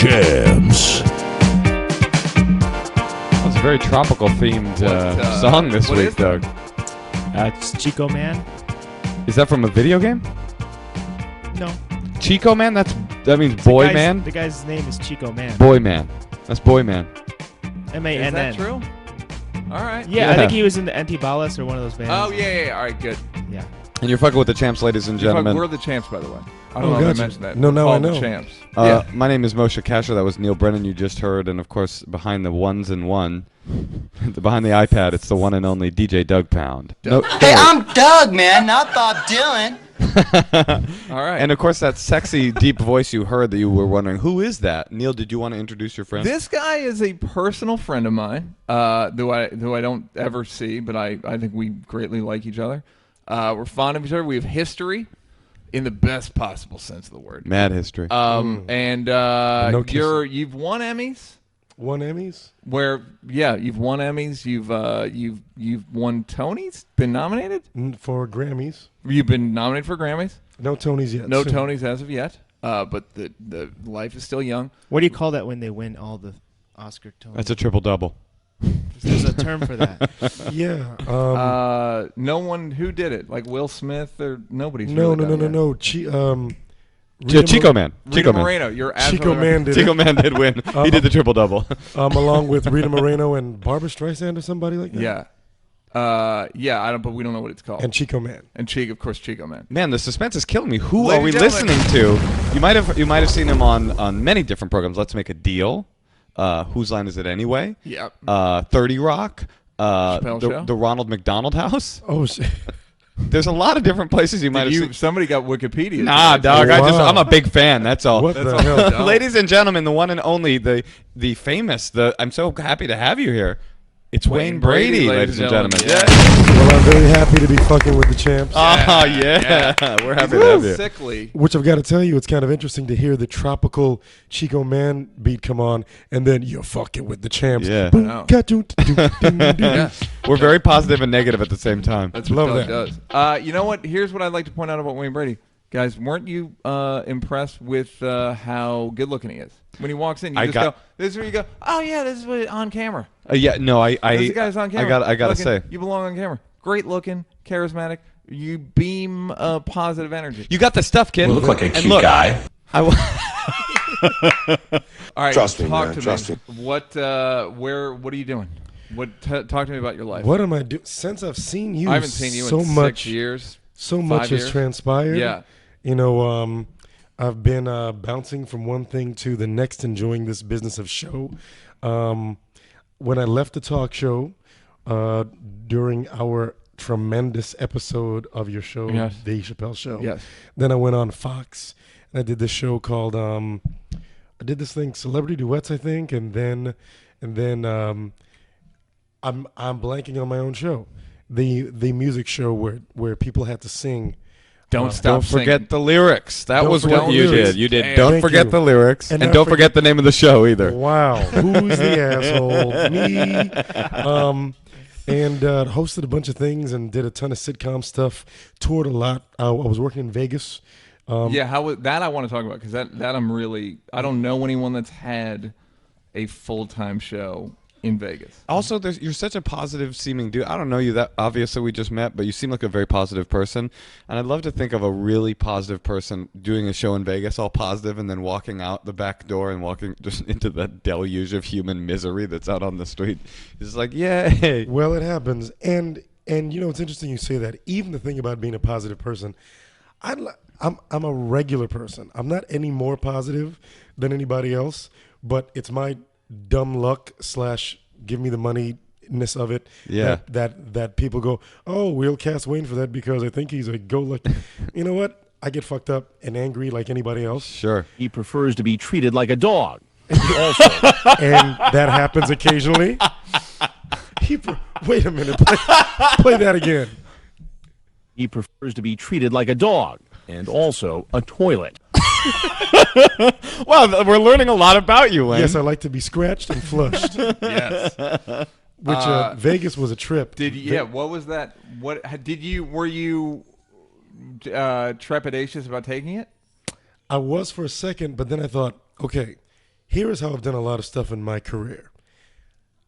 champs. That was a very tropical themed song this week, Doug. It's Chico Man. Is that from a video game? No. Chico Man? That means boy man? The guy's name is Chico Man. Boy Man. That's boy man. M-A-N-N. Is that true? All right. Yeah, I think he was in the Antibalas or one of those bands. Oh, yeah. All right, good. Yeah. And you're fucking with the champs, ladies and gentlemen. We're the champs, by the way. I don't know if I mentioned that. No, now I know. The champs. My name is Moshe Kasher. That was Neal Brennan you just heard. And, of course, behind the ones and one, behind the iPad, it's the one and only DJ Douggpound. Hey, I'm Doug, man, not Bob Dylan. All right. And, of course, that sexy, deep voice you heard that you were wondering, who is that? Neal, did you want to introduce your friend? This guy is a personal friend of mine, who I don't ever see, but I think we greatly like each other. We're fond of each other. We have history in the best possible sense of the word. Mad history. And you've won Emmys. Won Emmys? You've won Emmys. You've won Tonys. Been nominated for Grammys. You've been nominated for Grammys. No Tonys yet. No Tonys as of yet. But the life is still young. What do you call that when they win all the Oscar Tonys? That's a triple double. There's a term for that. Yeah. No one who did it, like Will Smith or nobody's. No. Chico Man. Rita Moreno. You're Chico Man did. Chico Man did win. He did the triple double. Along with Rita Moreno and Barbra Streisand or somebody like that. Yeah. But we don't know what it's called. And Chico Man. And of course, Chico Man. Man, the suspense is killing me. Who are we listening to? You might have seen him on many different programs. Let's Make a Deal. Whose Line Is It Anyway? Yep. 30 Rock. Show? The Ronald McDonald House. Oh shit. There's a lot of different places you might have seen. Somebody got Wikipedia. Nah, dog. Wow. I'm a big fan. That's all. What the hell? Ladies and gentlemen, the one and only, the famous, I'm so happy to have you here. It's Wayne Brady, ladies and gentlemen. Yeah. Well, I'm very happy to be fucking with the champs. Oh, yeah. We're happy to have you. Sickly. Which I've got to tell you, it's kind of interesting to hear the tropical Chico Man beat come on, and then you're fucking with the champs. Yeah. Boom, I know. yeah. We're very positive and negative at the same time. That's what Love Doug does. You know what? Here's what I'd like to point out about Wayne Brady. Guys, weren't you impressed with how good-looking he is? When he walks in, you go, this is where you go, oh, yeah, this is what, on camera. Yeah, no, This guy's on camera. I gotta say. You belong on camera. Great-looking, charismatic. You beam positive energy. You got the stuff, kid. You look like a cute guy. All right, Trust me, talk man, to trust me. What are you doing? Talk to me about your life. What am I doing? Since I've seen you, I haven't seen you so in much, 6 years. So much has transpired. Yeah. You know, I've been bouncing from one thing to the next, enjoying this business of show. When I left the talk show during our tremendous episode of your show, Yes. The Chappelle Show, Yes. then I went on Fox and I did this show called I did this thing, Celebrity Duets, I think, and then I'm blanking on my own show, the music show where people had to sing. Don't forget the lyrics. That Don't was forget what the you lyrics. did. You did. Damn. Don't Thank forget you. the lyrics, and And don't forget the name of the show either. Wow, who's the asshole? Me. And hosted a bunch of things and did a ton of sitcom stuff. Toured a lot. I was working in Vegas. That I want to talk about because that I don't know anyone that's had a full-time show in Vegas. Also, you're such a positive seeming dude. I don't know you that obviously we just met, but you seem like a very positive person. And I'd love to think of a really positive person doing a show in Vegas, all positive, and then walking out the back door and walking just into the deluge of human misery that's out on the street. It's like, yay. Well, it happens. And you know, it's interesting you say that. Even the thing about being a positive person, I'm a regular person. I'm not any more positive than anybody else, but it's my dumb luck / give me the moneyness of it. Yeah. That people go, oh, we'll cast Wayne for that because I think he's a go-lucky. You know what? I get fucked up and angry like anybody else. Sure. He prefers to be treated like a dog. Also, and that happens occasionally. Wait a minute. Play that again. He prefers to be treated like a dog and also a toilet. Well, we're learning a lot about you, Wayne. Yes, I like to be scratched and flushed. Yes. Which Vegas was a trip. What was that? Were you trepidatious about taking it? I was for a second, but then I thought, okay, here is how I've done a lot of stuff in my career.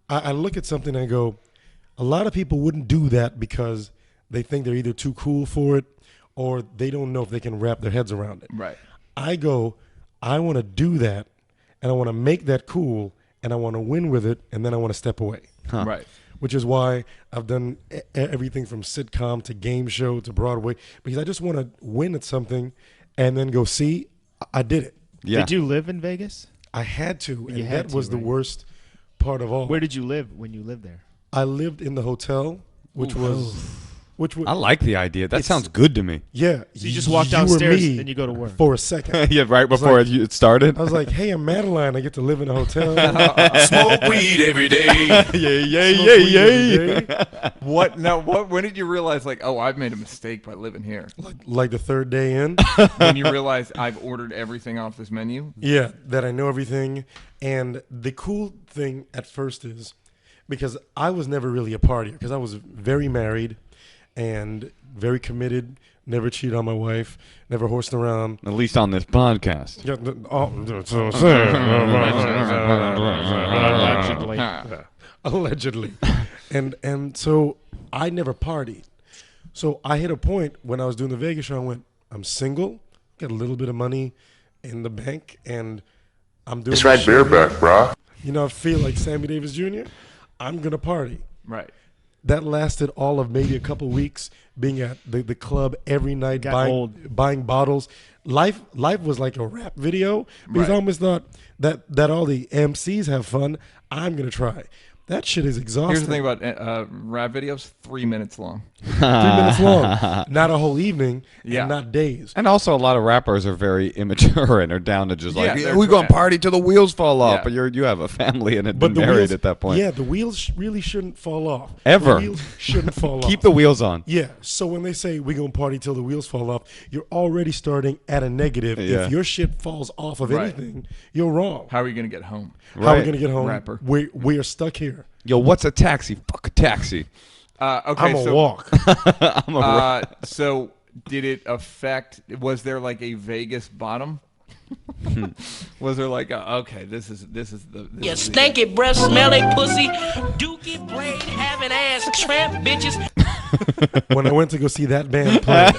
I look at something and I go, a lot of people wouldn't do that because they think they're either too cool for it or they don't know if they can wrap their heads around it. Right. I go, I want to do that, and I want to make that cool, and I want to win with it, and then I want to step away. Right. Which is why I've done everything from sitcom to game show to Broadway, because I just want to win at something and then go, see, I did it. Yeah. Did you live in Vegas? I had to, and had that to, was the right? worst part of all. Where did you live when you lived there? I lived in the hotel, which was I like the idea. That sounds good to me. yeah. So you just walk were downstairs me and you go to work. for a second. Yeah, right before it started. I was like, hey, I'm Madeline. I get to live in a hotel. Smoke weed every day. What? Now, when did you realize, like, oh, I've made a mistake by living here? Like the third day in. When you realize I've ordered everything off this menu? Yeah, that I know everything. And the cool thing at first is because I was never really a partier because I was very married and very committed, never cheated on my wife, never horsed around. At least on this podcast. Yeah, allegedly. And so I never partied. So I hit a point when I was doing the Vegas show, I went, I'm single, got a little bit of money in the bank, and I'm doing It's right show. bareback, brah. You know, I feel like Sammy Davis Jr. I'm going to party. Right. That lasted all of maybe a couple weeks, being at the club every night, Got old. buying bottles. Life was like a rap video because I Right. almost thought that all the MCs have fun. I'm going to try. That shit is exhausting. Here's the thing about rap videos: 3 minutes long. 3 minutes long. Not a whole evening Yeah. and not days. And also, a lot of rappers are very immature and are down to just Yeah, like, they're- we're going to party till the wheels fall off. Yeah. But you have a family and had But been the married wheels, at that point. Yeah, the wheels really shouldn't fall off. Ever. The wheels shouldn't fall off. Keep the wheels on. Yeah, so when they say we're going to party till the wheels fall off, you're already starting at a negative. Yeah. If your shit falls off of Right. anything, you're wrong. How are you going to get home? How are we Right. going to get home? Rapper. We are stuck here. Yo, what's a taxi? Fuck a taxi. Okay, I'm a so walk. so did it affect? Was there like a Vegas bottom? Was there like okay, this is the You is the- stanky breath, smelly pussy, dookie blade, having ass, tramp bitches. When I went to go see that band play,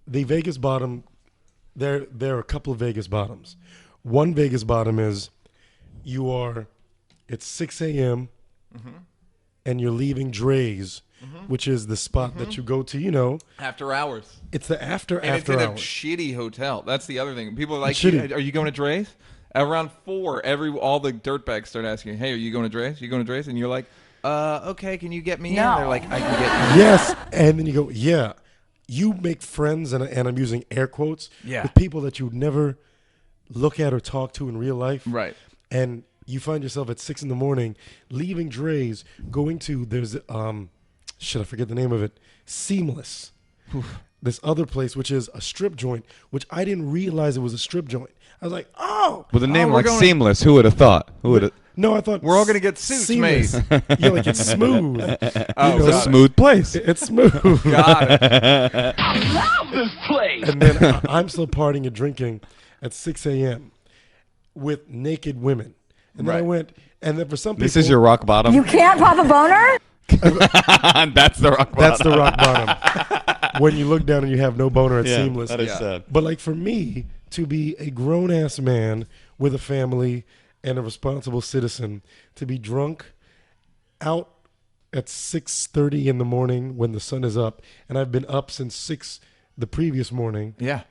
the Vegas bottom, there are a couple of Vegas bottoms. One Vegas bottom is it's 6 a.m. and you're leaving Dre's, which is the spot that you go to, you know. after hours. It's the after And it's in a hours. shitty hotel. That's the other thing. People are like, Shitty. "Are you going to Dre's?" Around 4, all the dirtbags start asking, "Hey, are you going to Dre's? You going to Dre's?" And you're like, okay, can you get me in?" They're like, "I can get you." Yes, and then you go, yeah. You make friends, and I'm using air quotes, Yeah. with people that you'd never look at or talk to in real life. Right. And you find yourself at 6 a.m, leaving Dre's, going to, I forget the name of it, Seamless. This other place, which is a strip joint, which I didn't realize it was a strip joint. I was like, oh. With a name we're like going- Seamless, who would have thought? Who would have? No, I thought We're all gonna get suits seamless. made. Yeah, like it's smooth. Oh, It's a got it. smooth place. It's smooth. Got it. And then I'm still partying and drinking at 6 a.m. with naked women. And then I Right. went, and then for some people, This is your rock bottom. You can't pop a boner? That's the rock bottom. that's the rock bottom. When you look down and you have no boner at Yeah, Seamless. that is Yeah. sad. But like for me to be a grown ass man with a family and a responsible citizen, to be drunk out at 6:30 in the morning when the sun is up, and I've been up since 6 the previous morning, Yeah.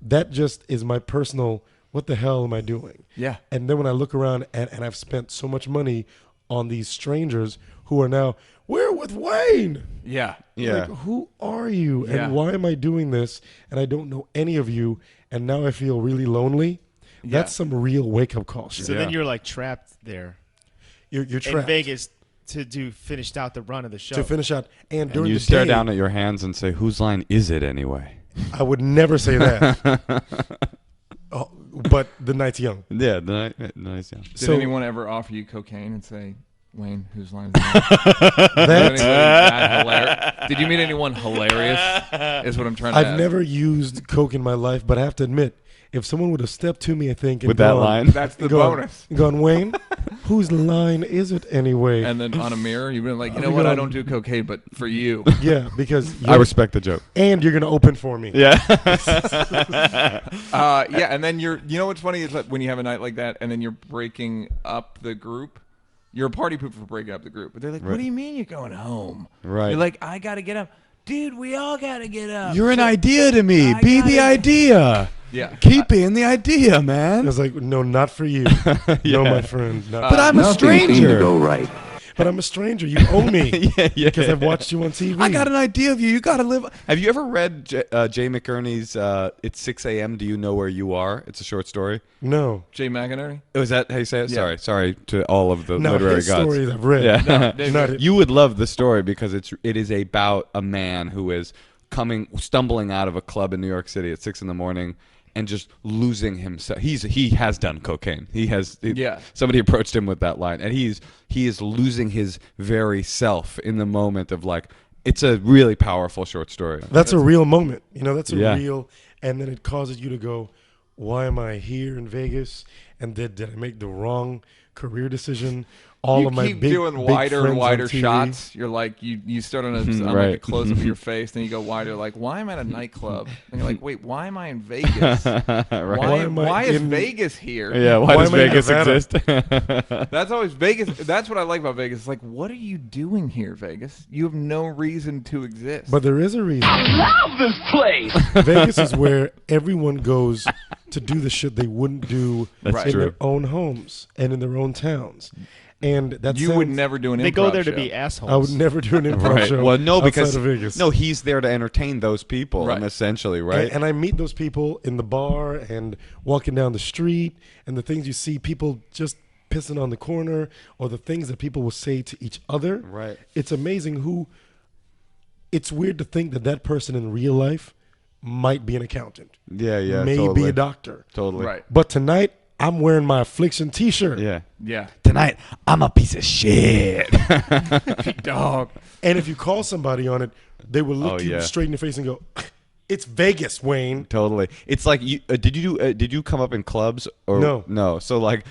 that just is my personal, what the hell am I doing? Yeah. And then when I look around and I've spent so much money on these strangers who are now, we're with Wayne. Yeah. Yeah. Like, who are you? Yeah. And why am I doing this? And I don't know any of you. And now I feel really lonely. That's some real wake up call shit. So then you're like trapped there You're in trapped Vegas to finish out the run of the show. to finish out. And And during you the stare day, down at your hands and say, whose line is it anyway? I would never say that. Oh, but the night's young. Yeah, nice. Yeah. Did So- anyone ever offer you cocaine and say, "Wayne, whose line is that?" That Did you meet anyone hilarious? Is what I'm trying to I've ask. never used coke in my life, but I have to admit, if someone would have stepped to me, I think, and With that gone, line? That's the gone- bonus. Gone, Wayne, whose line is it anyway? And then on a mirror, you've been like, you know I've what? I gone- don't do cocaine, but for you. Yeah, because I respect the joke. and you're gonna open for me. Yeah. Yeah, and then you know what's funny is that when you have a night like that, and then you're breaking up the group. You're a party pooper for breaking up the group, but they're like, "What do you mean you're going home?" Right. You're like, "I gotta get up, dude. We all gotta get up." You're an idea to me. I Be the gotta- idea. Yeah. Keep being the idea, I man. was like, no, not for you. No, my friend. Not But I'm a stranger. But I'm a stranger. You owe me. Yeah. Because I've watched you on TV. I got an idea of you. You got to live. Have you ever read Jay McInerney's It's 6 a.m. Do You Know Where You Are? It's a short story. No. Jay McInerney. Oh, is that how you say it? Yeah. Sorry to all of the No, literary his gods. stories I've read. Yeah. Not it. You would love the story because it is about a man who is stumbling out of a club in New York City at 6 a.m. and just losing himself. He has done cocaine. Yeah. Somebody approached him with that line, and he is losing his very self in the moment of like. It's a really powerful short story. That's a real moment. That's a Yeah. real, and then it causes you to go, why am I here in Vegas? And did I make the wrong career decision? All You of my keep big, doing big wider and friends on wider TV. shots. You're like you start on like a Right. close up of your face, then you go wider. Like, why am I at a nightclub? And you're like, wait, why am I in Vegas? Right. Why is in- Vegas here? Yeah, why does am I in Vegas Nevada? exist? That's always Vegas. That's what I like about Vegas. It's like, what are you doing here, Vegas? You have no reason to exist. But there is a reason. Love this place. Vegas is where everyone goes to do the shit they wouldn't do That's in true. their own homes and in their own towns. And that you would sounds- never do an improv They go there to show. be assholes. I would never do an improv Right. show. Well, no, outside because of Vegas. no, he's there to entertain those people, Right. essentially, right? And I meet those people in the bar and walking down the street, and the things you see people just pissing on the corner, or the things that people will say to each other. Right. It's amazing who. It's weird to think that person in real life might be an accountant. yeah, Maybe totally. a doctor. Totally. Right. But tonight, I'm wearing my Affliction T-shirt. Yeah. Yeah. Tonight, I'm a piece of shit. Dog. And if you call somebody on it, they will look Oh, you yeah. straight in the face and go, "It's Vegas, Wayne." Totally. It's like you did you come up in clubs or No. So like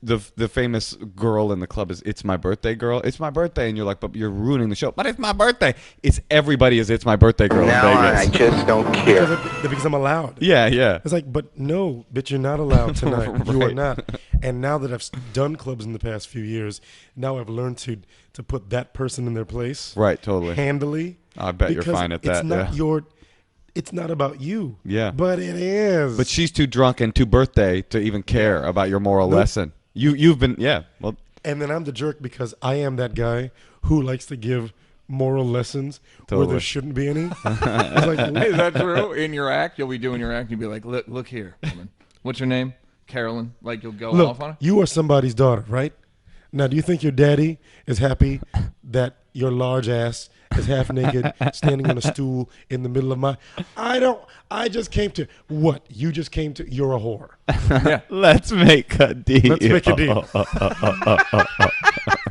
the famous girl in the club is "It's my birthday, girl. It's my birthday," and you're like, "But you're ruining the show." But it's my birthday. It's everybody is "It's my birthday, girl" in Vegas. just don't care. Because I'm allowed. Yeah. It's like, but no, bitch, you're not allowed tonight. You are Right. not. And now that I've done clubs in the past few years, now I've learned to put that person in their place. Right. Totally. Handily. I bet you're because fine at It's that. not Yeah. it's not about you. Yeah. But it is. But she's too drunk and too birthday to even care about your moral lesson. You've been well. And then I'm the jerk because I am that guy who likes to give moral lessons where Totally. there shouldn't be any. It's like, Is that true? In your act, you'll be doing your act. You'll be like, look here, woman. What's your name? Carolyn. Like you'll go look, off on her. you are somebody's daughter, right? Now, do you think your daddy is happy that your large ass is half naked, standing on a stool in the middle of my? I just came to what? You just came to? You're a whore. Let's make a deal. Let's make a deal.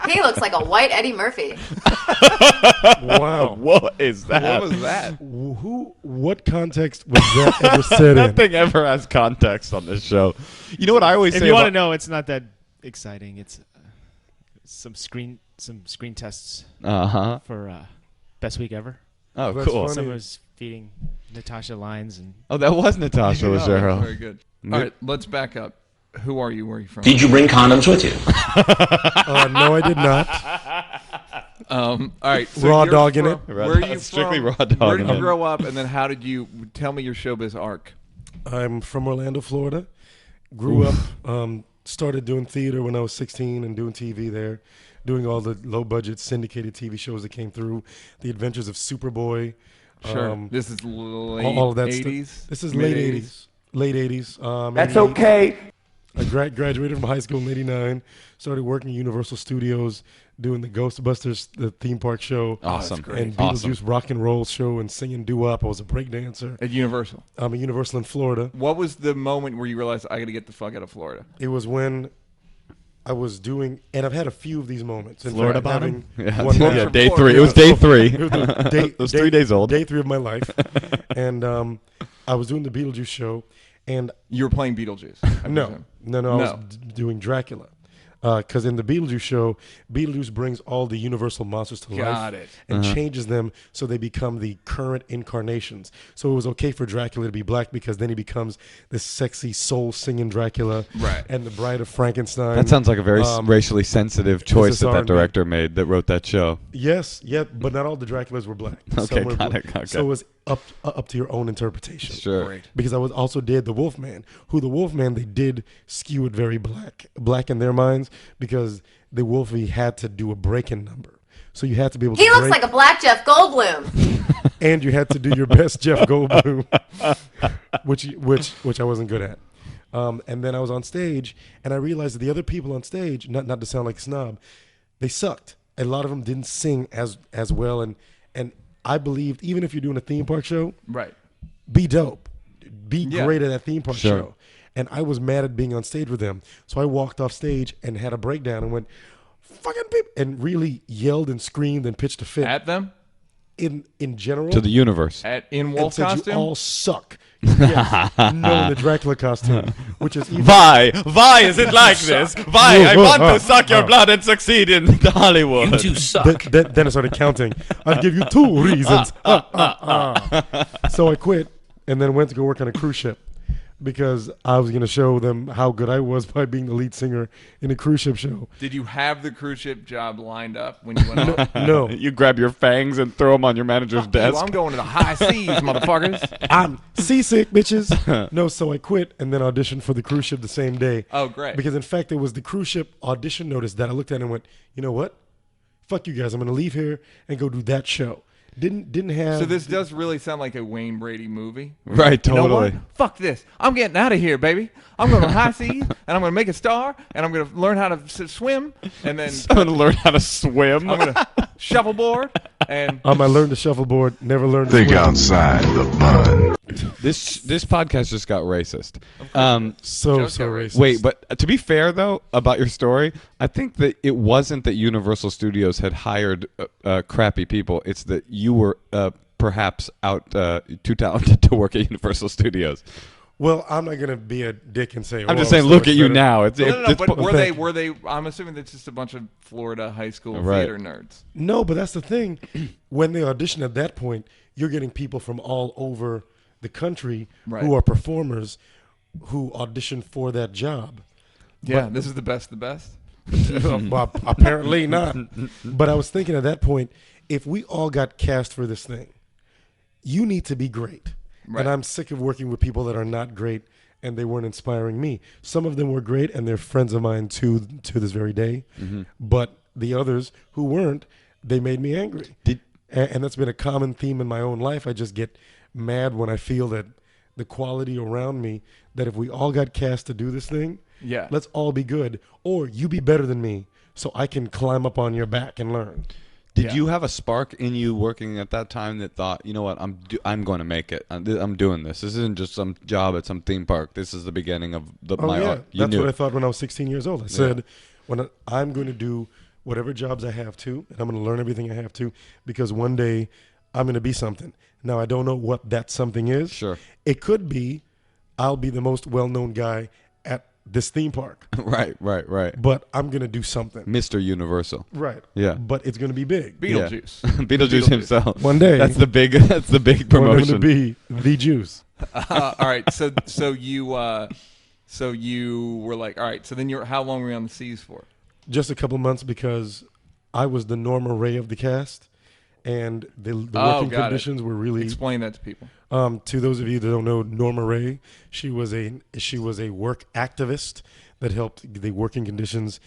He looks like a white Eddie Murphy. Wow. What is that? What was that? What context was that ever said in? Nothing ever has context on this show. You know what I always If say you want to about- know, it's not that exciting. It's some screen tests Uh-huh. for best week ever. Oh, That's cool. funny. Someone was feeding Natasha lines and Oh, that was Natasha Oh, Leggero. very good. All right, let's back up. Who are you? Where are you from? Did you bring condoms with you? No, I did not. All right. Raw you're dogging from- it. Where are you Strictly from? raw Where dogging did you it. grow up? And then how did you tell me your showbiz arc? I'm from Orlando, Florida. Grew up, started doing theater when I was 16 and doing TV there, doing all the low-budget syndicated TV shows that came through, The Adventures of Superboy. Sure. This is late all of that 80s. stuff. This is mid late 80s. Late 80s. That's 88. okay. I graduated from high school in '89. Started working at Universal Studios, doing the Ghostbusters, the theme park show, Awesome. and Awesome. Beetlejuice rock and roll show, and singing doo-wop. I was a breakdancer. At Universal. I'm at Universal in Florida. What was the moment where you realized I got to get the fuck out of Florida? It was when I was doing, and I've had a few of these moments. In Florida fact, having Yeah, one yeah, moment- day 3. It was day 3. It was the It was 3 days old. Day 3 of my life, and I was doing the Beetlejuice show, And You were playing Beetlejuice. I no, presume. I was doing Dracula. Because in the Beetlejuice show, Beetlejuice brings all the universal monsters to Got life it. and changes them so they become the current incarnations. So it was okay for Dracula to be black because then he becomes this sexy soul-singing Dracula Right. and the Bride of Frankenstein. That sounds like a very racially sensitive choice that R&B. director made that wrote that show. Yes, yeah, but not all the Draculas were black. Okay, Some were got black. it, got it. So it was up to your own interpretation. Sure. Great. Because I also did the Wolfman, who the Wolfman, they did skew it very black in their minds because the Wolfie had to do a break-in number. So you had to be able He to looks break, like a black Jeff Goldblum. and you had to do your best Jeff Goldblum, which I wasn't good at. And then I was on stage, and I realized that the other people on stage, not to sound like a snob, they sucked. A lot of them didn't sing as well, and I believed even if you're doing a theme park show, Right. be dope, be Yeah. great at that theme park Sure. show. And I was mad at being on stage with them, so I walked off stage and had a breakdown and went, "Fucking people," and really yelled and screamed and pitched a fit At them? in general To the universe. In and wolf said, costume? "You all suck." Yes, no, in the Dracula costume, which is even Why is it like this? Why? I want to suck your blood and succeed in Hollywood. You two suck. Then I started counting. I'll give you 2 reasons. So I quit and then went to go work on a cruise ship because I was going to show them how good I was by being the lead singer in a cruise ship show. Did you have the cruise ship job lined up when you went on? No, You grab your fangs and throw them on your manager's desk. I'm going to the high seas, motherfuckers. I'm seasick, bitches. No, so I quit and then auditioned for the cruise ship the same day. Oh, great. Because in fact, it was the cruise ship audition notice that I looked at and went, you know what? Fuck you guys. I'm going to leave here and go do that show. Didn't have. So this does really sound like a Wayne Brady movie. Right, You know totally. what? Fuck this. I'm getting out of here, baby. I'm going to high seas, and I'm going to make a star, and I'm going to learn how to swim, and then I'm going to learn how to swim. I'm going to shuffleboard, and I learned to shuffleboard, never learned to Think swim. outside the bun. This podcast just got racist. So Joke's got racist. Wait, but to be fair though about your story, I think that it wasn't that Universal Studios had hired crappy people. It's that you were perhaps out too talented to work at Universal Studios. Well, I'm not gonna be a dick and say. I'm just saying, look at you now. It's, no, it's but were thank they? I'm assuming that's just a bunch of Florida high school Right. theater nerds. No, but that's the thing. When they audition at that point, you're getting people from all over the country Right. who are performers who audition for that job. Yeah, this is the best. The best. Well, apparently not. But I was thinking at that point, if we all got cast for this thing, you need to be great. Right. And I'm sick of working with people that are not great and they weren't inspiring me. Some of them were great and they're friends of mine to this very day. But the others who weren't, they made me angry. And that's been a common theme in my own life. I just get mad when I feel that the quality around me, that if we all got cast to do this thing, Yeah. let's all be good. Or you be better than me so I can climb up on your back and learn. Did you have a spark in you working at that time that thought, you know what, I'm going to make it. I'm doing this. This isn't just some job at some theme park. This is the beginning of my art. You That's knew. what I thought when I was 16 years old. I said, I'm going to do whatever jobs I have to, and I'm going to learn everything I have to, because one day I'm going to be something. Now, I don't know what that something is. Sure. It could be I'll be the most well-known guy at this theme park, Right. but I'm going to do something. Mr. Universal. Right. Yeah. But it's going to be big. Beetlejuice. Beetlejuice himself. One day. That's the big We're going promotion. to be the Jews. All right. So you were like, all right. So then how long were you on the seas for? Just a couple months because I was the Norma Ray of the cast, and the working got it. conditions were really. Explain that to people. To those of you that don't know Norma Ray, she was a work activist that helped the working conditions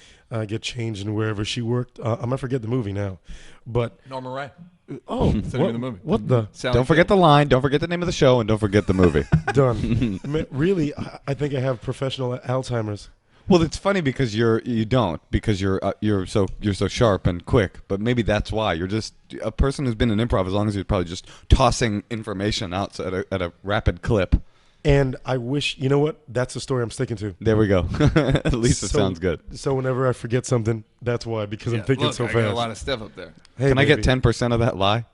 get changed in wherever she worked. I'm gonna forget the movie now, but Norma Ray. oh, the name of the movie. What the Don't forget the line. Don't forget the name of the show, and don't forget the movie. done? Really, I think I have professional Alzheimer's. Well, it's funny because you're so sharp and quick, but maybe that's why you're just a person who's been in improv as long as you're probably just tossing information out at a rapid clip. And I wish, you know what? That's the story I'm sticking to. There we go. At least it sounds good. So whenever I forget something, that's why, because I'm thinking Look, so I fast. got a lot of stuff up there. Hey, Can I get baby. 10% of that lie?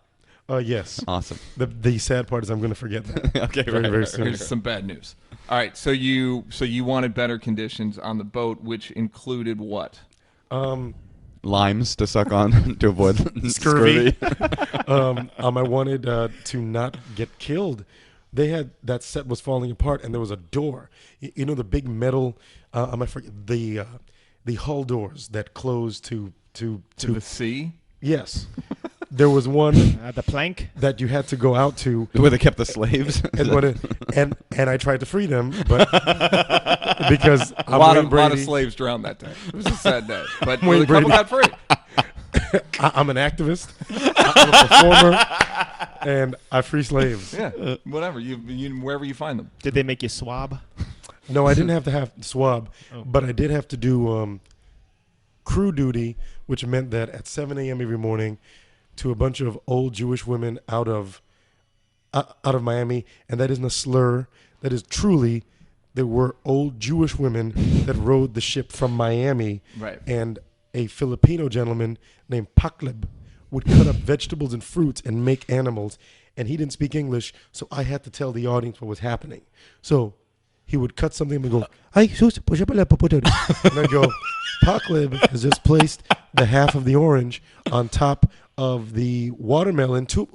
Yes. Awesome. The sad part is I'm going to forget that. Okay, very soon. Here's some bad news. All right, so you wanted better conditions on the boat, which included what? Limes to suck on to avoid Scurvy. I wanted to not get killed. They had that set was falling apart, and there was a door. You know the big metal. I forget the hull doors that close to the sea. Yes, there was one The plank. that you had to go out to. where they kept the slaves. and I tried to free them, but because A lot of slaves drowned that day. It was a sad day, but Wayne the couple Brady. got free. I'm an activist. I'm a performer, and I free slaves. Yeah, whatever you wherever you find them. Did they make you swab? No, I didn't have to have swab, but I did have to do crew duty, which meant that at 7 a.m. every morning, to a bunch of old Jewish women out of Miami, and that isn't a slur. That is truly, there were old Jewish women that rode the ship from Miami, Right. and a Filipino gentleman named Pakleb would cut up vegetables and fruits and make animals, and he didn't speak English, so I had to tell the audience what was happening. So he would cut something and go, "Ay, sus, pucha pala, puputo." And I'd go, Pakleb has just placed the half of the orange on top of the watermelon. Two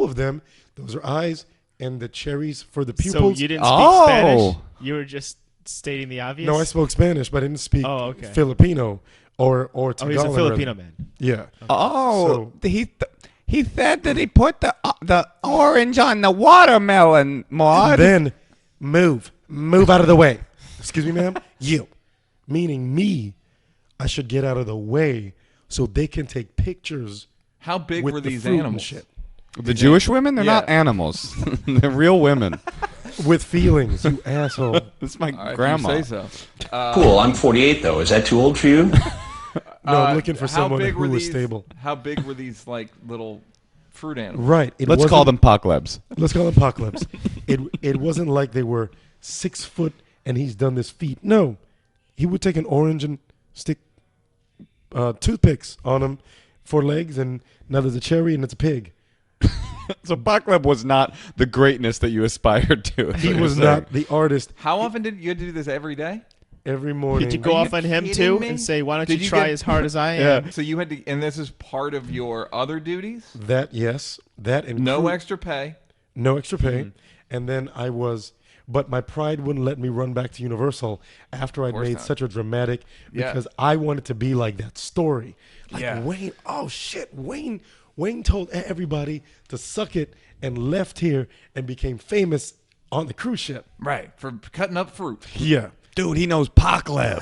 of them. Those are eyes, and the cherries for the So pupils. you didn't speak Spanish? You were just stating the obvious? No, I spoke Spanish, but I didn't speak okay. Filipino or Tagalog. Oh, he's a Filipino man. Yeah. Oh, he said that he put the orange on the watermelon, Maud. Then move out of the way. Excuse me, ma'am. You, meaning me, I should get out of the way so they can take pictures. How big with were the these fruit and animals? shit. The Jewish women? They're Yeah. not animals. They're real women. With feelings, you asshole. That's my All right, if grandma. you say so. Cool, I'm 48 though. Is that too old for you? No, I'm looking for how someone big who were was these- stable. How big were these like little fruit animals? Right. Let's call them Poklebs. Let's call them apocalypse. It wasn't like they were 6 foot and he's done this feat. No, he would take an orange and stick toothpicks on them for legs, and now there's a cherry and it's a pig. So Pokleb was not the greatness that you aspired to. is He what you're was saying. not the artist. How often did you do this every day? Every morning. Did you go Are off you on him kidding too me? and say, "Why don't Did you you try get- as hard as I am"? So you had to, and this is part of your other duties. That, yes, that and No crew- extra pay. no extra pay, and then but my pride wouldn't let me run back to Universal after I'd course made not. such a dramatic, Yeah. because I wanted to be like that story. Like Yeah. Wayne, oh shit, Wayne told everybody to suck it and left here and became famous on the cruise ship. Right, for cutting up fruit. Yeah. Dude, he knows Pokleb.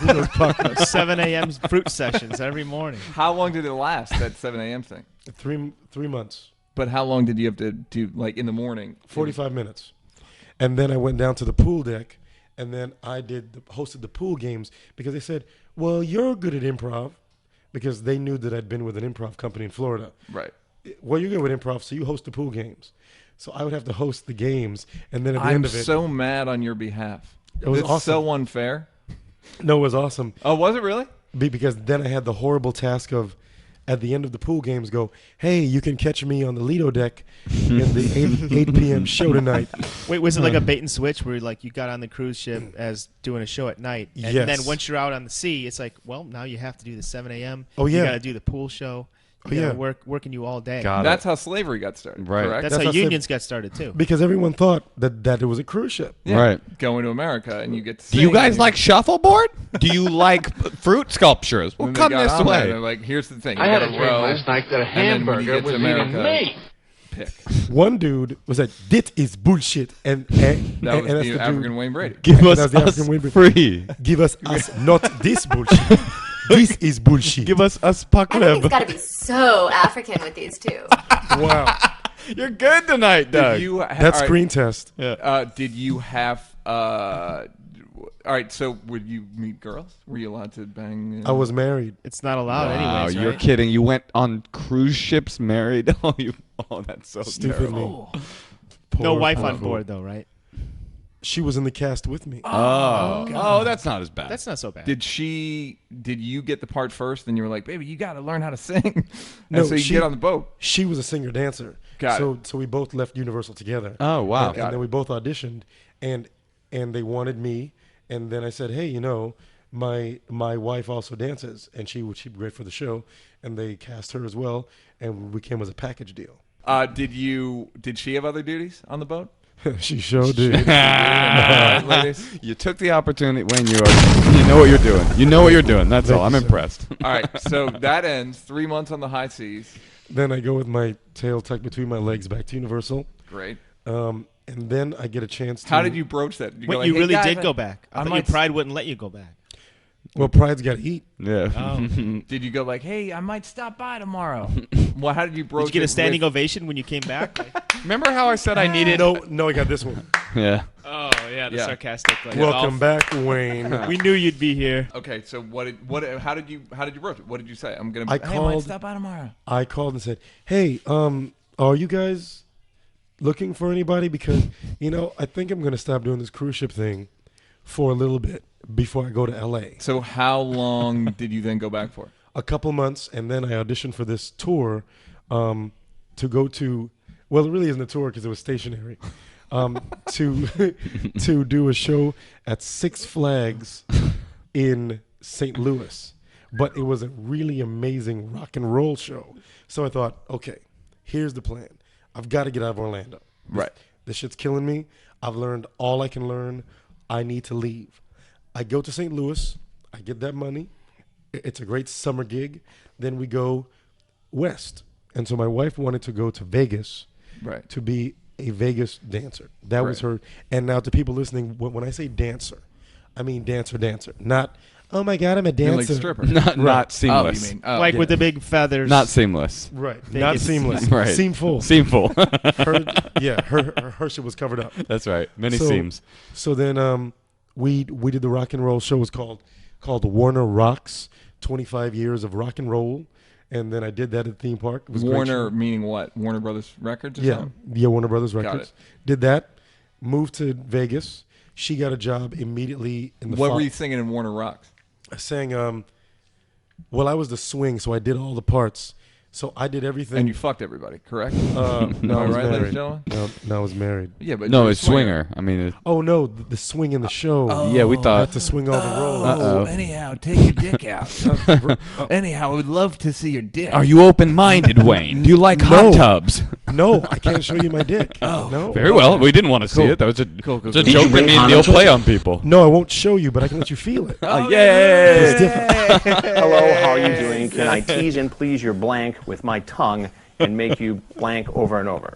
7 a.m. fruit sessions every morning. How long did it last, that 7 a.m. thing? 3 months, But how long did you have to do, like, in the morning? 45 minutes. And then I went down to the pool deck, and then I hosted the pool games, because they said, well, you're good at improv, because they knew that I'd been with an improv company in Florida. Right. Well, you're good with improv, so you host the pool games. So I would have to host the games, and then at the I'm end of it, so mad on your behalf. It was It's awesome. so unfair. no, it was awesome. Oh, was it really? Because then I had the horrible task of, at the end of the pool games, go, hey, you can catch me on the Lido deck in the 8 p.m. show tonight. Wait, was it like a bait and switch where like you got on the cruise ship as doing a show at night, and Yes. then once you're out on the sea, it's like, well, now you have to do the 7 a.m. Oh, yeah. You got to do the pool show. You Oh, gotta yeah. working you all day. Got it. That's how slavery got started. Right. Correct? That's That's how how unions got started too. Because everyone thought that it was a cruise ship. Yeah. Right. Going to America and you get to Do you sing guys and- like shuffleboard? Do you like fruit sculptures? Well, and they come got this on there, way. They're like, here's the thing. I You had got a to dream row, last night that a and then when you hamburger get was to eating America, me. pick. One dude was like, "Dit is bullshit," and That was that's the dude. African Wayne Brady. Give Yeah, us that's the African Wayne Brady. free. Give us not this bullshit. This is bullshit. Give us Everything's Pokleb. got to be so African with these two. Wow, You're good tonight, Doug. Did you that all right, screen test. did you have? All right. So, would you meet girls? Were you allowed to bang? I was married. It's not allowed Wow, anyways, you're right? kidding. You went on cruise ships married? Oh, that's so Stupid terrible. me. No Poor, wife poor on fool. board though, right? She was in the cast with me. Oh, that's not as bad. That's not so bad. Did you get the part first? And you were like, baby, you got to learn how to sing. No, and so you she- get on the boat. She was a singer dancer. So we both left Universal together. Oh, wow. And then we both auditioned, and they wanted me. And then I said, hey, you know, my wife also dances, and she'd be great for the show. And they cast her as well, and we came as a package deal. Did she have other duties on the boat? She sure did. You took the opportunity. Wayne, you know what you're doing. You know what you're doing. That's all. I'm impressed. All right, so that ends 3 months on the high seas. Then I go with my tail tucked between my legs back to Universal. Great. And then I get a chance to... How did you broach that? Wait, you really did go back? I thought your pride wouldn't let you go back. Well, pride's got to eat. Yeah. Oh. Did you go like, hey, I might stop by tomorrow? Well, how did you broach Did you get a standing with... ovation when you came back? Remember how I said I needed... No, I got this one. Yeah. Oh, yeah, the sarcastic. Like, Welcome back, Wayne. We knew you'd be here. Okay, so how did you broach it? What did you say? I might stop by tomorrow. I called and said, hey, are you guys looking for anybody? Because, you know, I think I'm going to stop doing this cruise ship thing for a little bit before I go to L.A. So how long did you then go back for? A couple months, and then I auditioned for this tour to go to, well, it really isn't a tour because it was stationary, to do a show at Six Flags in St. Louis. But it was a really amazing rock and roll show. So I thought, okay, here's the plan. I've got to get out of Orlando. Right. This shit's killing me. I've learned all I can learn. I need to leave. I go to St. Louis. I get that money. It's a great summer gig. Then we go west. And so my wife wanted to go to Vegas to be a Vegas dancer. That was her. And now to people listening, when I say dancer, I mean dancer. Not, oh my God, I'm a dancer. Like stripper. Not seamless. Oh, you mean, Like with the big feathers. Not seamless. Right. Vegas. Not seamless. Right. Seamful. Seamful. Her shit was covered up. That's right. Many seams. So then we did the rock and roll show. It was called Warner Rocks, 25 years of rock and roll. And then I did that at the theme park. It was Warner meaning what? Warner Brothers Records or something? Yeah, Warner Brothers Records. Got it. Did that, moved to Vegas. She got a job immediately in the What were you singing in Warner Rocks? I sang, well, I was the swing, so I did all the parts. So I did everything. And you fucked everybody, correct? No, I was right, ladies and married. gentlemen? No, I was married. Yeah, but No, you're a it's swinger. I mean, Oh, no, the swing in the show. yeah, we I thought. had to swing all the roles. Uh-oh. Anyhow, take your dick out. Anyhow, I would love to see your dick. Are you open-minded, Wayne? Do you like hot tubs? No, I can't show you my dick. No. Very well. We didn't want to see it. That was a Cool. it's a joke that me and Neal play on people. No, I won't show you, but I can let you feel it. Yay! It's different. Hello, how are you doing? Can I tease and please your blank with my tongue and make you blank over and over?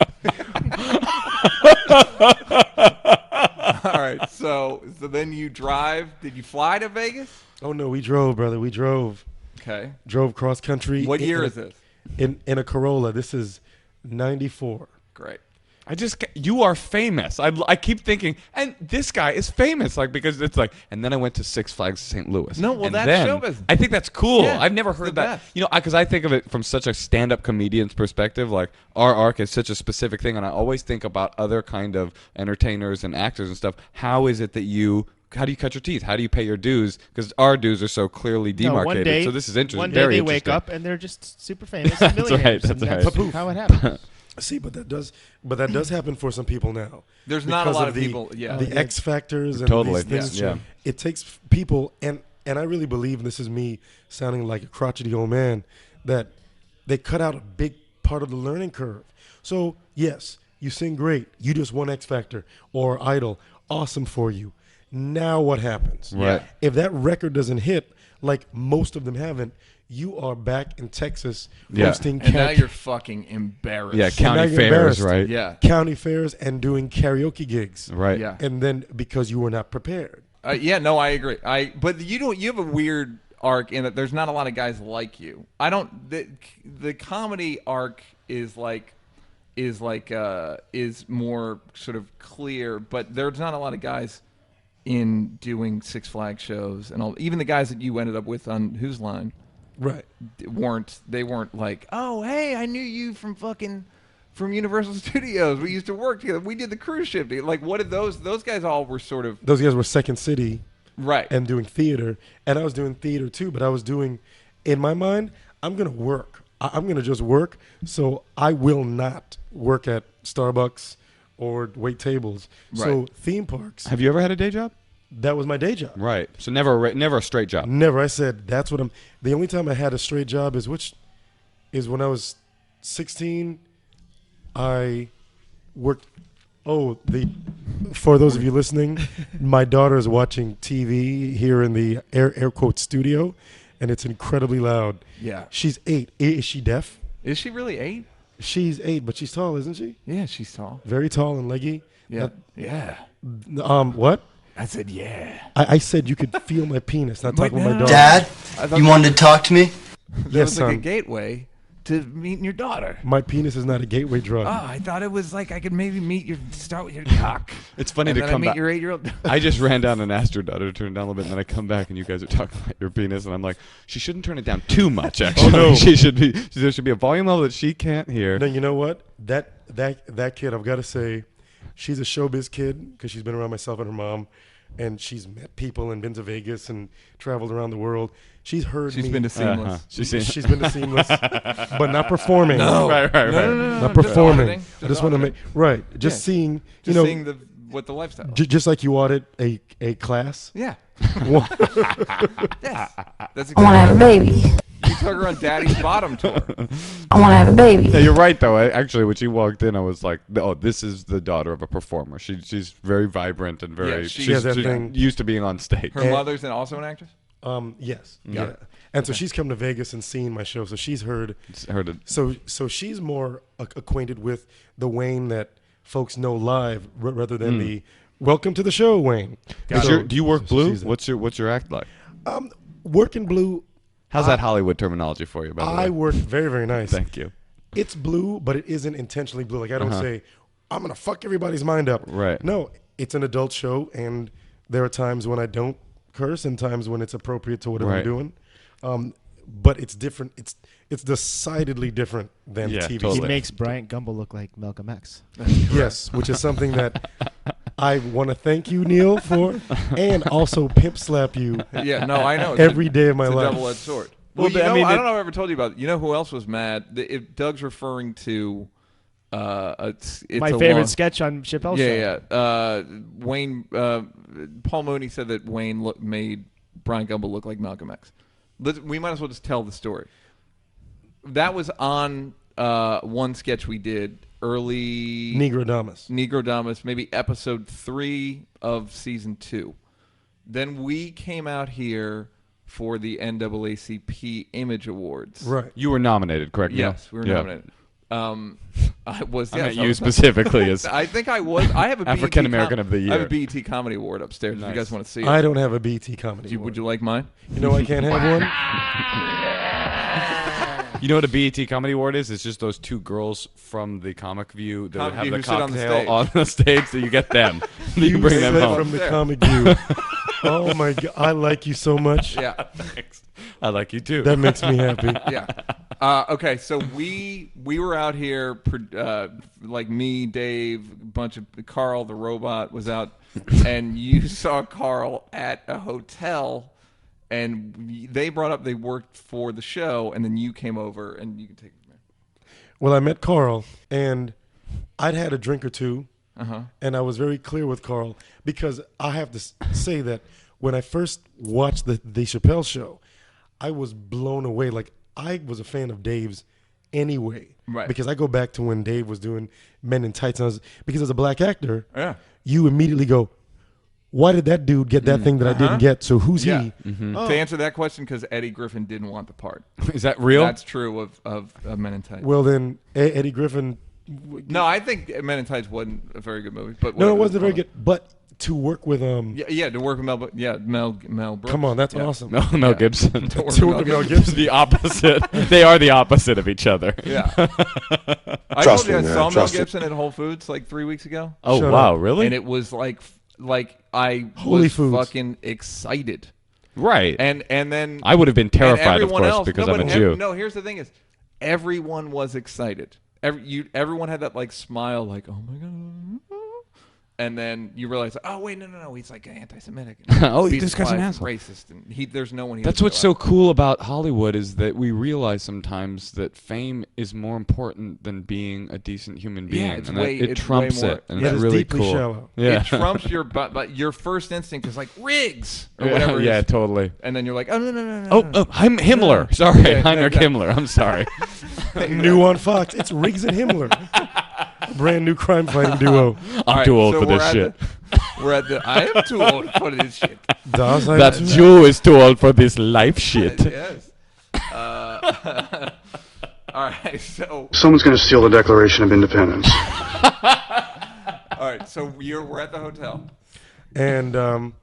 All right, so then you drive. Did you fly to Vegas? Oh, no, we drove, brother. We drove. Okay. Drove cross country. What year is this? In a Corolla. This is 94. Great. You are famous. I keep thinking, and this guy is famous, like because it's like. And then I went to Six Flags St. Louis. No, well, and that's then, show business. I think that's cool. Yeah, I've never it's heard the that. best. You know, because I think of it from such a stand-up comedian's perspective. Like our arc is such a specific thing, and I always think about other kind of entertainers and actors and stuff. How is it that how do you cut your teeth? How do you pay your dues? Because our dues are so clearly demarcated. One day, so this is interesting. One day Very they wake interesting. up and they're just super famous and That's millionaires. right, and that's right. That's how it happens. See, but that does happen for some people now. There's not a Because lot of of people. Yeah. The X factors and Totally, these things. yeah. It takes people, and I really believe, and this is me sounding like a crotchety old man, that they cut out a big part of the learning curve. So yes, you sing great. You just won X Factor or Idol. Awesome for you. Now what happens? Right. If that record doesn't hit, like most of them haven't, you are back in Texas hosting And now you're fucking embarrassed. Yeah, now county you're fairs, embarrassed. right? Yeah. county fairs and doing karaoke gigs. Right. Yeah. And then because you were not prepared. Yeah, no, I agree. But you have a weird arc in that there's not a lot of guys like you. The comedy arc is more sort of clear, but there's not a lot of guys in doing Six Flags shows and all. Even the guys that you ended up with on Whose Line, Right. weren't like, oh, hey, I knew you from Universal Studios. We used to work together. We did the cruise ship deal. Like, what did those guys all were sort of Those guys were Second City. right And doing theater. And I was doing theater too, but I was doing, in my mind, I'm going to work I'm going to just work. So I will not work at Starbucks or wait tables. So theme parks. Have you ever had a day job? That was my day job. Right. So never a straight job. Never. I said that's what I'm. The only time I had a straight job is when I was 16. I worked. For those of you listening, my daughter is watching TV here in the air quote studio, and it's incredibly loud. Yeah. She's 8. Is she deaf? Is she really 8? She's 8, but she's tall, isn't she? Yeah, she's tall. Very tall and leggy. Yeah. Yeah. What? I said, yeah. I said you could feel my penis, not talking about my daughter. Dad, you wanted to talk to me? That Yes, was like a son. gateway to meeting your daughter. My penis is not a gateway drug. Oh, I thought it was like I could maybe start with your cock. It's funny and to then come I meet back. your 8-year-old. I just ran down and asked your daughter to turn it down a little bit, and then I come back and you guys are talking about your penis, and I'm like, she shouldn't turn it down too much. Actually, no. there should be a volume level that she can't hear. No, you know what? That kid, I've got to say, she's a showbiz kid because she's been around myself and her mom, and she's met people and been to Vegas and traveled around the world. She's heard me. She's been to Seamless. She's been to Seamless, but not performing. No. Right. No. Not performing. Just I just want to auditing. make just seeing. Just seeing what the lifestyle. Just like you audit a class. Yeah. Well, Yes. That's I want to have a baby. You took her on Daddy's Bottom tour. I want to have a baby. Yeah, you're right though. Actually, when she walked in, I was like, "Oh, this is the daughter of a performer. She's very vibrant and very. Yeah, she she's has that thing. used to being on stage." Her mother's also an actress? yes. Got Yeah. it. And so she's come to Vegas and seen my show, so she's heard. Heard it. So she's more acquainted with the Wayne that folks know live rather than the "Welcome to the show, Wayne." So- Do you work so blue? she's a- What's your act like? Working blue? How's that Hollywood terminology for you? By the way, I work very, very nice. Thank you. It's blue, but it isn't intentionally blue. Like I don't Uh-huh. say, "I'm gonna fuck everybody's mind up." Right. No, it's an adult show, and there are times when I don't curse, and times when it's appropriate to whatever Right. I'm doing. But it's different. It's decidedly different than Yeah, TV. He totally. makes Bryant Gumbel look like Malcolm X. Yes, which is something that I want to thank you, Neal, for, and also pimp slap you Yeah, no, I know. every day of my It's a life. double-edged sword. Well, Well, I mean, I don't know if I ever told you about it. You know who else was mad? If Doug's referring to it's My a favorite long- sketch on Chappelle's show. Yeah. Wayne, Paul Mooney said that Wayne made Brian Gumbel look like Malcolm X. We might as well just tell the story. That was on one sketch we did early. Negrodamus, maybe episode 3 of season 2. Then we came out here for the NAACP Image Awards. Right. You were nominated, correct? Neal? Yes, we were Yeah. nominated. I was. I Yes, meant I you was- specifically as I think I was. I have a African American of the I have a Year. BET Comedy Award upstairs. If Nice. you guys want to see it, I don't have a BT comedy. Would you like mine? You know I can't have one. You know what a BET Comedy Award is? It's just those two girls from the Comic View that Comic have View the who sit on the cocktail stage. on the stage, so you get them. You bring them said home. from the There. Comic View. Oh my god, I like you so much. Yeah. Thanks. I like you too. That makes me happy. Yeah. Okay, so we were out here, like me, Dave, a bunch of Carl the robot was out, and you saw Carl at a hotel, and they brought up they worked for the show, and then you came over, and you can take it from there. Well, I met Carl, and I'd had a drink or two, Uh-huh. and I was very clear with Carl because I have to say that when I first watched the Chappelle show, I was blown away. Like, I was a fan of Dave's anyway. Right. Because I go back to when Dave was doing Men in Tights. And because as a black actor, Yeah. you immediately go, why did that dude get that thing that I didn't get? So who's Yeah. he? To answer that question, because Eddie Griffin didn't want the part. Is that real? That's true of Men in Tights. Well, then Eddie Griffin. No, I think Men in Tights wasn't a very good movie. But No, it whatever. wasn't very good. But to work with Yeah, to work with Mel. Mel Brooks. Come on, that's Yeah. awesome. Mel Gibson. To work To with work with Mel Mel Gibson. Gibson. The opposite. They are the opposite of each other. Yeah. I Trust told you I me, man, saw Mel trust it. Gibson at Whole Foods like 3 weeks ago. Oh Shut wow, up. really? And it was like I Holy was Foods. fucking excited. right. And then I would have been and terrified, of everyone course, else, because no, I'm a but Jew. No, here's the thing: is everyone was excited. Everyone had that like smile, like oh my god, And then you realize, oh wait, no, he's like anti-Semitic. Oh, He's this guy's an asshole. racist, and there's no one. That's what's so cool about Hollywood is that we realize sometimes that fame is more important than being a decent human being. Yeah, it's and way, it it's trumps way more, it, and Yeah, it's it's really deeply cool. shallow. Yeah, It trumps your but your first instinct is like Riggs or whatever. Yeah, it is. totally. And then you're like, oh no. Oh, I'm Himmler. Sorry, Yeah, Heinrich Himmler. I'm sorry. New on Fox. It's Riggs and Himmler. Brand new crime fighting duo. I'm too old for this shit. We're at the. I am too old for this shit. That Jew is too old for this life shit. Yes. All right, so. Someone's going to steal the Declaration of Independence. All right, so we're at the hotel. And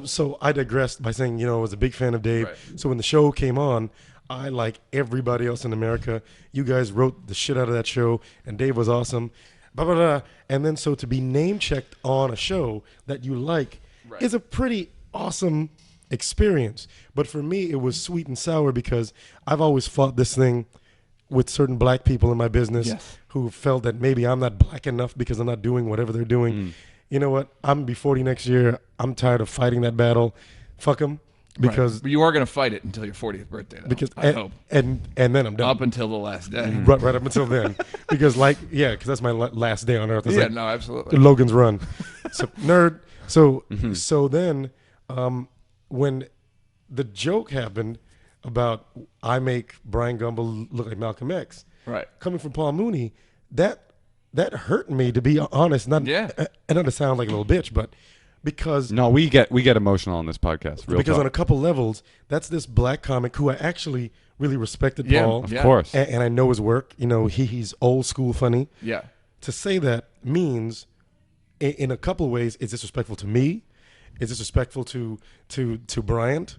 so I digressed by saying, I was a big fan of Dave. Right. So when the show came on, I, like everybody else in America, you guys wrote the shit out of that show, and Dave was awesome. Blah, blah, blah. And then so to be name-checked on a show that you like is a pretty awesome experience. But for me, it was sweet and sour because I've always fought this thing with certain black people in my business who felt that maybe I'm not black enough because I'm not doing whatever they're doing. You know what? I'm going to be 40 next year. I'm tired of fighting that battle. Fuck them. Because But you are going to fight it until your 40th birthday, though, because I hope. And then I'm done. Up until the last day. Right up until then. Because because that's my last day on earth. It's like no, absolutely. Logan's Run. So nerd. So then when the joke happened about I make Brian Gumble look like Malcolm X, right, coming from Paul Mooney, that hurt me, to be honest. Not to sound like a little bitch, but because we get emotional on this podcast. Because on a couple levels, that's this black comic who I actually really respected, Paul, of course, and I know his work. He's old school funny. Yeah. To say that means, in a couple of ways, it's disrespectful to me. It's disrespectful to Bryant.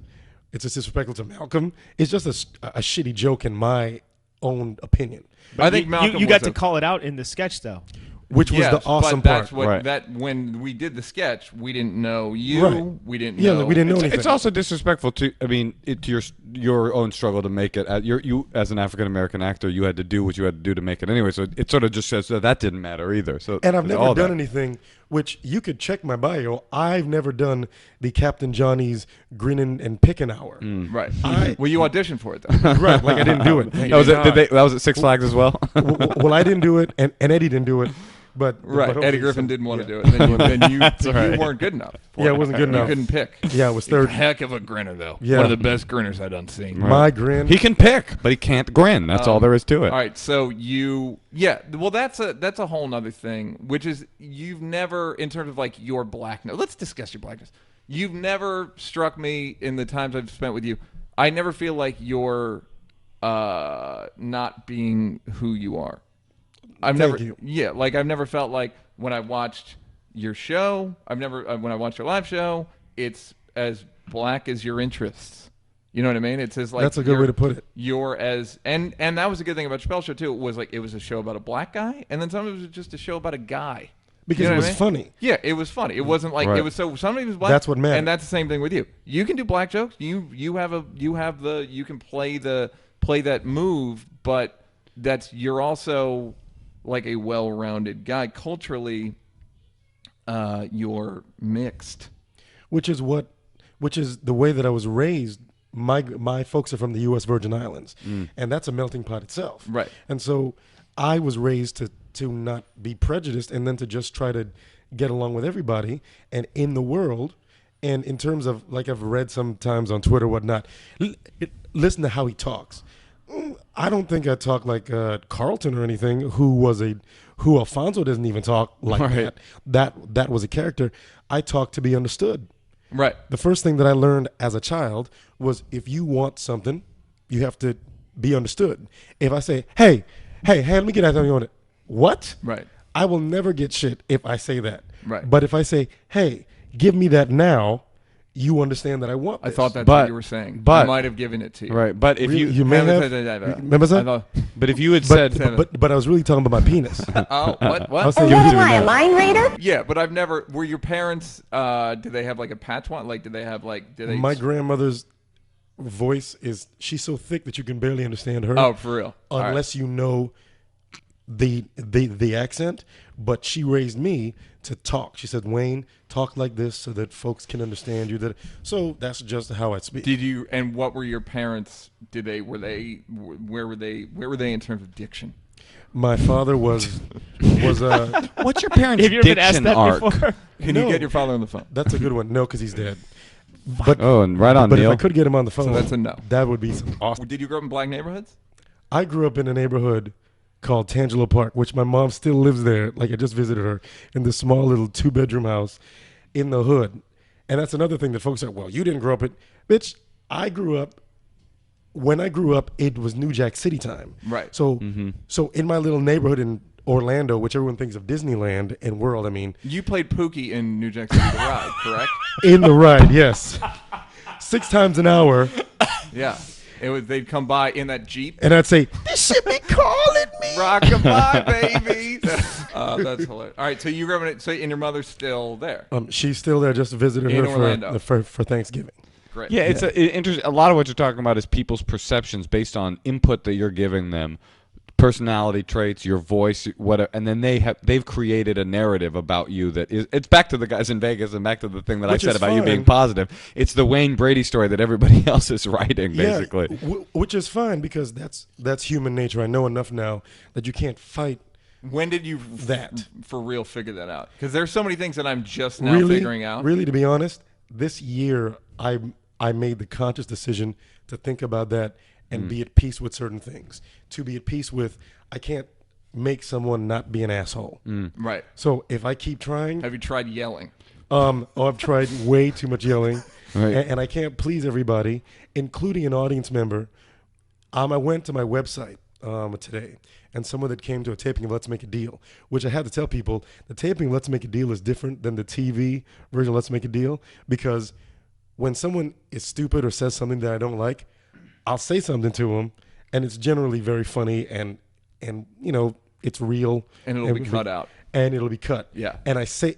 It's disrespectful to Malcolm. It's just a shitty joke in my own opinion. But I think Malcolm you got to call it out in the sketch, though. Which was the awesome part. part. That when we did the sketch, we didn't know you. Right. We didn't know. Yeah, we didn't know anything. It's also disrespectful to, to your own struggle to make it. You as an African American actor, you had to do what you had to do to make it anyway. So it sort of just says that didn't matter either. So and I've never done anything. Which you could check my bio. I've never done the Captain Johnny's grinning and picking hour. Right. Well, you auditioned for it though. Right. Like I didn't do it. That was at Six Flags as well. Well, I didn't do it, and Eddie didn't do it. But Eddie Griffin didn't want to do it. Then you weren't good enough. It wasn't good enough. You couldn't pick. Yeah, it was third. Heck of a grinner though. Yeah. One of the best grinners I've done seen. My grin. He can pick, but he can't grin. That's all there is to it. All right, so well, that's a whole nother thing, which is you've never, in terms of like your blackness. Let's discuss your blackness. You've never struck me in the times I've spent with you. I never feel like you're not being who you are. I've never felt like when I watched your show, when I watched your live show, it's as black as your interests. You know what I mean? It's as like that's a good way to put it. You're as and that was a good thing about Chappelle's show too. It was a show about a black guy, and then sometimes it was just a show about a guy. Because it was funny. Yeah, it was funny. It wasn't like it was so somebody was black. That's what mattered. And that's the same thing with you. You can do black jokes. You can play that move, but you're also like a well-rounded guy. Culturally, you're mixed. Which is the way that I was raised. My folks are from the U.S. Virgin Islands, and that's a melting pot itself. Right. And so I was raised to not be prejudiced, and then to just try to get along with everybody and in the world. And in terms of, like I've read sometimes on Twitter, whatnot, listen to how he talks. I don't think I talk like Carlton or anything, who Alfonso doesn't even talk like that was a character. I talk to be understood. Right. The first thing that I learned as a child was if you want something, you have to be understood. If I say, hey, let me get out of you on it. What? Right. I will never get shit if I say that. Right. But if I say, hey, give me that now, you understand that I want this. I thought that's what you were saying. But I might have given it to you. Right. But if you may have. Remember that? But if you had said, but I was really talking about my penis. Oh, what? I was saying, What am I, a mind reader? Yeah, but I've never. Were your parents? Did they have like a patch one? Like, did they have like? Did they? My grandmother's voice she's so thick that you can barely understand her. Oh, for real. Unless you know the accent, but she raised me to talk. She said, Wayne, talk like this so that folks can understand you. So that's just how I speak. Did you? And what were your parents? Where were they in terms of diction? My father was What's your parents' Have you ever been asked diction that arc? before? Can you get your father on the phone? That's a good one. No, because he's dead. But and right on, but Neal. if I could get him on the phone, So that's a no. That would be some awesome. Did you grow up in black neighborhoods? I grew up in a neighborhood called Tangelo Park, which my mom still lives there. Like I just visited her in this small little 2-bedroom house in the hood. And that's another thing that folks are, well, you didn't grow up in. Bitch, when I grew up, it was New Jack City time. Right. So in my little neighborhood in Orlando, which everyone thinks of Disneyland and World, I mean. You played Pookie in New Jack City the Ride, correct? In the ride, yes. 6 times an hour. Yeah. They'd come by in that Jeep. And I'd say, this should be calling me. Rockabye, baby. That's hilarious. All right, so you grew up and your mother's still there. She's still there. Just visited In her Orlando. for Thanksgiving. Great. Yeah, it's interesting. A lot of what you're talking about is people's perceptions based on input that you're giving them, personality traits, your voice, whatever, and then they've created a narrative about you that is. It's back to the guys in Vegas and back to the thing that Which I said is about you being fine. positive. It's the Wayne Brady story that everybody else is writing, basically. Yeah, which is fine because that's human nature. I know enough now that you can't fight. When did you for real figure that out? Because there's so many things that I'm just now figuring out. Really, to be honest, this year I made the conscious decision to think about that and be at peace with certain things. To be at peace with, I can't make someone not be an asshole. Right. So if I keep trying. Have you tried yelling? I've tried way too much yelling. Right. And I can't please everybody, including an audience member. I went to my website today, and someone that came to a taping of Let's Make a Deal, which I had to tell people, the taping of Let's Make a Deal is different than the TV version of Let's Make a Deal, because when someone is stupid or says something that I don't like, I'll say something to them, and it's generally very funny, and you know, it's real. And it'll be cut out. And it'll be cut. Yeah. And I say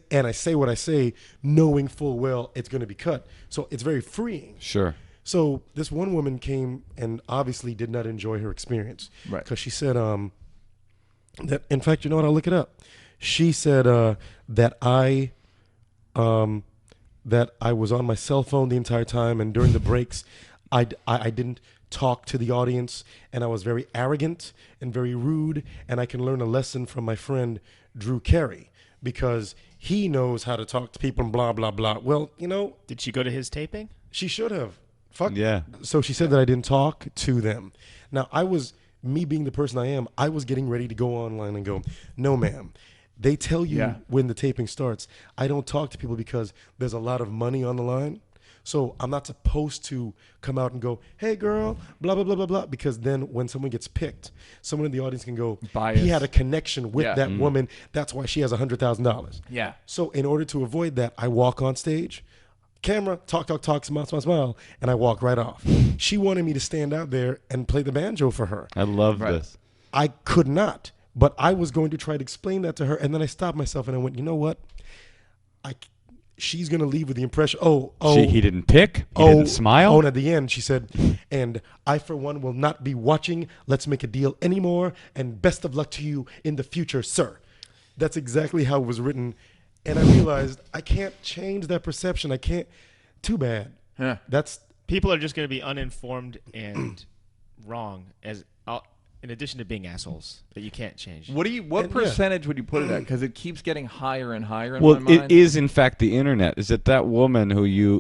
what I say, knowing full well it's going to be cut. So it's very freeing. Sure. So this one woman came and obviously did not enjoy her experience. Right. Because she said that, in fact, you know what? I'll look it up. She said that I was on my cell phone the entire time, and during the breaks, I didn't talk to the audience, and I was very arrogant and very rude, and I can learn a lesson from my friend Drew Carey because he knows how to talk to people and blah, blah, blah. Well, you know. Did she go to his taping? She should have. Fuck. Yeah. So she said that I didn't talk to them. Now, me being the person I am, I was getting ready to go online and go, no, ma'am. They tell you when the taping starts, I don't talk to people because there's a lot of money on the line. So I'm not supposed to come out and go, hey, girl, blah, blah, blah, blah, blah. Because then when someone gets picked, someone in the audience can go, Bias. he had a connection with that woman. That's why she has $100,000. Yeah. So in order to avoid that, I walk on stage, camera, talk, smile, smile, smile, and I walk right off. She wanted me to stand out there and play the banjo for her. I love this. I could not, but I was going to try to explain that to her, and then I stopped myself and I went, you know what? She's going to leave with the impression, he didn't pick? He didn't smile? And at the end, she said, and I, for one, will not be watching Let's Make a Deal anymore, and best of luck to you in the future, sir. That's exactly how it was written. And I realized I can't change that perception. I can't. Too bad. Yeah. People are just going to be uninformed and wrong, in addition to being assholes that you can't change. What percentage would you put it at? Because it keeps getting higher and higher in Well, my mind. it is in fact the internet. Is it that woman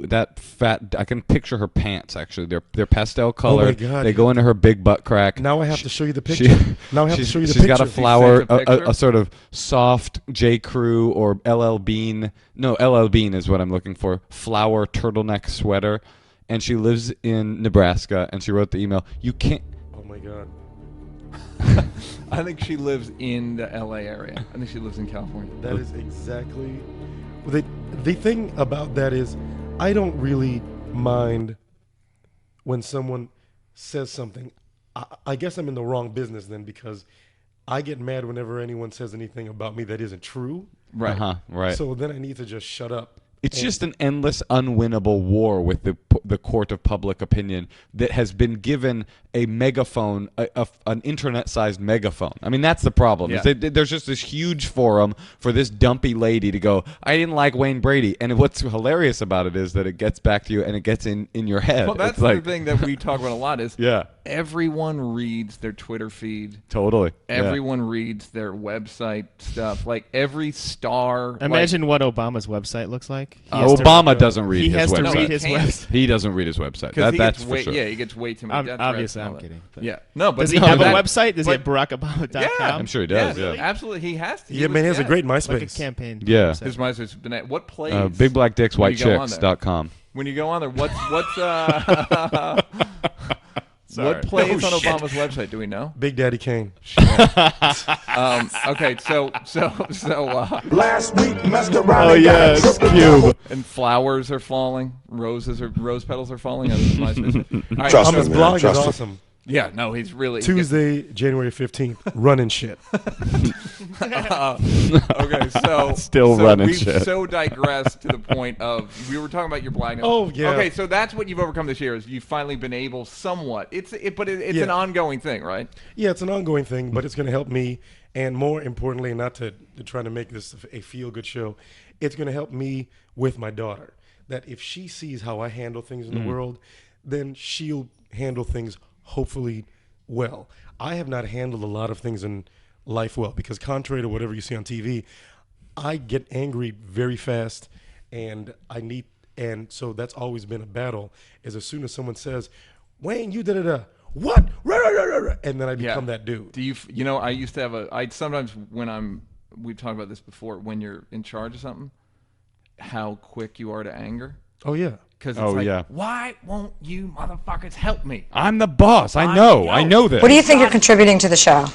that fat? I can picture her pants. Actually, they're pastel colored. Oh my God. They go into her big butt crack. Now I have to show you the picture. She's got a flower, a sort of soft J. Crew or LL Bean. No, LL Bean is what I'm looking for. Flower turtleneck sweater, and she lives in Nebraska. And she wrote the email. You can't. Oh my God. I think she lives in the LA area. I think she lives in California. That is exactly. The thing about that is, I don't really mind when someone says something. I guess I'm in the wrong business then, because I get mad whenever anyone says anything about me that isn't true. Right. Right. So then I need to just shut up. It's just an endless, unwinnable war with the court of public opinion that has been given a megaphone, an internet-sized megaphone. I mean, that's the problem. Yeah. There's just this huge forum for this dumpy lady to go, I didn't like Wayne Brady. And what's hilarious about it is that it gets back to you and it gets in your head. Well, that's the thing that we talk about a lot is everyone reads their Twitter feed. Totally. Everyone reads their website stuff. Like every star. Imagine what Obama's website looks like. Obama doesn't read his website. He has to read his website. He doesn't read his website. That's for sure. Yeah, he gets way too many death obviously, threats. I'm kidding. Yeah. No, but does he have a website? Does he have BarackObama.com? Yeah, I'm sure he does. Yeah, absolutely. He has to. Yeah, man, he has a great MySpace. Like a campaign. Yeah. website. His MySpace has been what plays? BigBlackDicksWhiteChicks.com. When you go on there, what's what plays on Obama's website? Do we know? Big Daddy Kane. Okay, so last week messed around. Oh yes, Cube. And flowers are falling, rose petals are falling. Out of his MySpace. All right, Trust his blog is awesome. Yeah, no, he's really Tuesday, January 15th, running shit. Okay, so Still running we've shit. so digressed to the point of we were talking about your blackness. Oh, yeah. Okay, so that's what you've overcome this year is you've finally been able somewhat. It's an ongoing thing, right? Yeah, it's an ongoing thing, but it's going to help me, and more importantly, not to try to make this a feel-good show, it's going to help me with my daughter. That if she sees how I handle things in the world, then she'll handle things hopefully well. I have not handled a lot of things in life well because contrary to whatever you see on TV, I get angry very fast, and so that's always been a battle. Is as soon as someone says, "Wayne, you da-da-da," what? And then I become that dude. Do you know, I used to have I sometimes when we've talked about this before, when you're in charge of something, how quick you are to anger. Oh yeah. Because it's why won't you motherfuckers help me? I'm the boss. I know this. What do you think you're contributing to the show?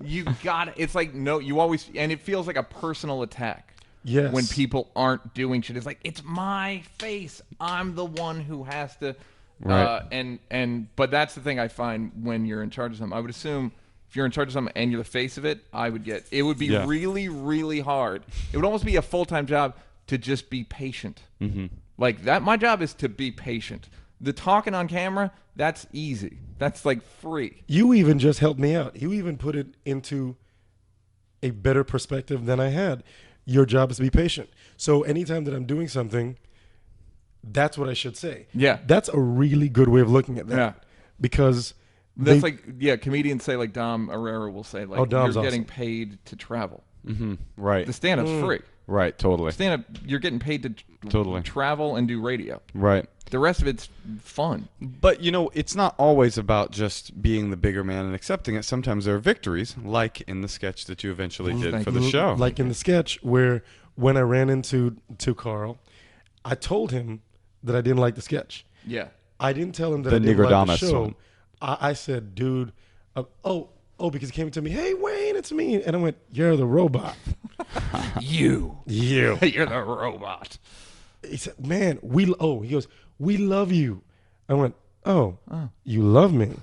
You got it. It's like, no, you always, and it feels like a personal attack. Yes. When people aren't doing shit. It's like, it's my face. I'm the one who has to. Right. But that's the thing I find when you're in charge of something. I would assume if you're in charge of something and you're the face of it, it would be really, really hard. It would almost be a full-time job to just be patient. Mm-hmm. Like that, my job is to be patient. The talking on camera, that's easy. That's like free. You even just helped me out. You even put it into a better perspective than I had. Your job is to be patient. So anytime that I'm doing something, that's what I should say. Yeah. That's a really good way of looking at that. Yeah. Because that's comedians say, like Dom Herrera will say, like, Dom's you're getting awesome. paid to travel. Mm-hmm. Right. The stand-up's free. Right, totally. Stand-up, you're getting paid to travel and do radio. Right. The rest of it's fun. But, it's not always about just being the bigger man and accepting it. Sometimes there are victories, like in the sketch that you eventually did for the show. Like in the sketch where when I ran into Carl, I told him that I didn't like the sketch. Yeah. I didn't tell him that I didn't like the show. One. I said, dude, because he came to me, hey, Wayne, it's me. And I went, you're the robot. You. You're the robot. He said, man, he goes, we love you. I went, oh, you love me?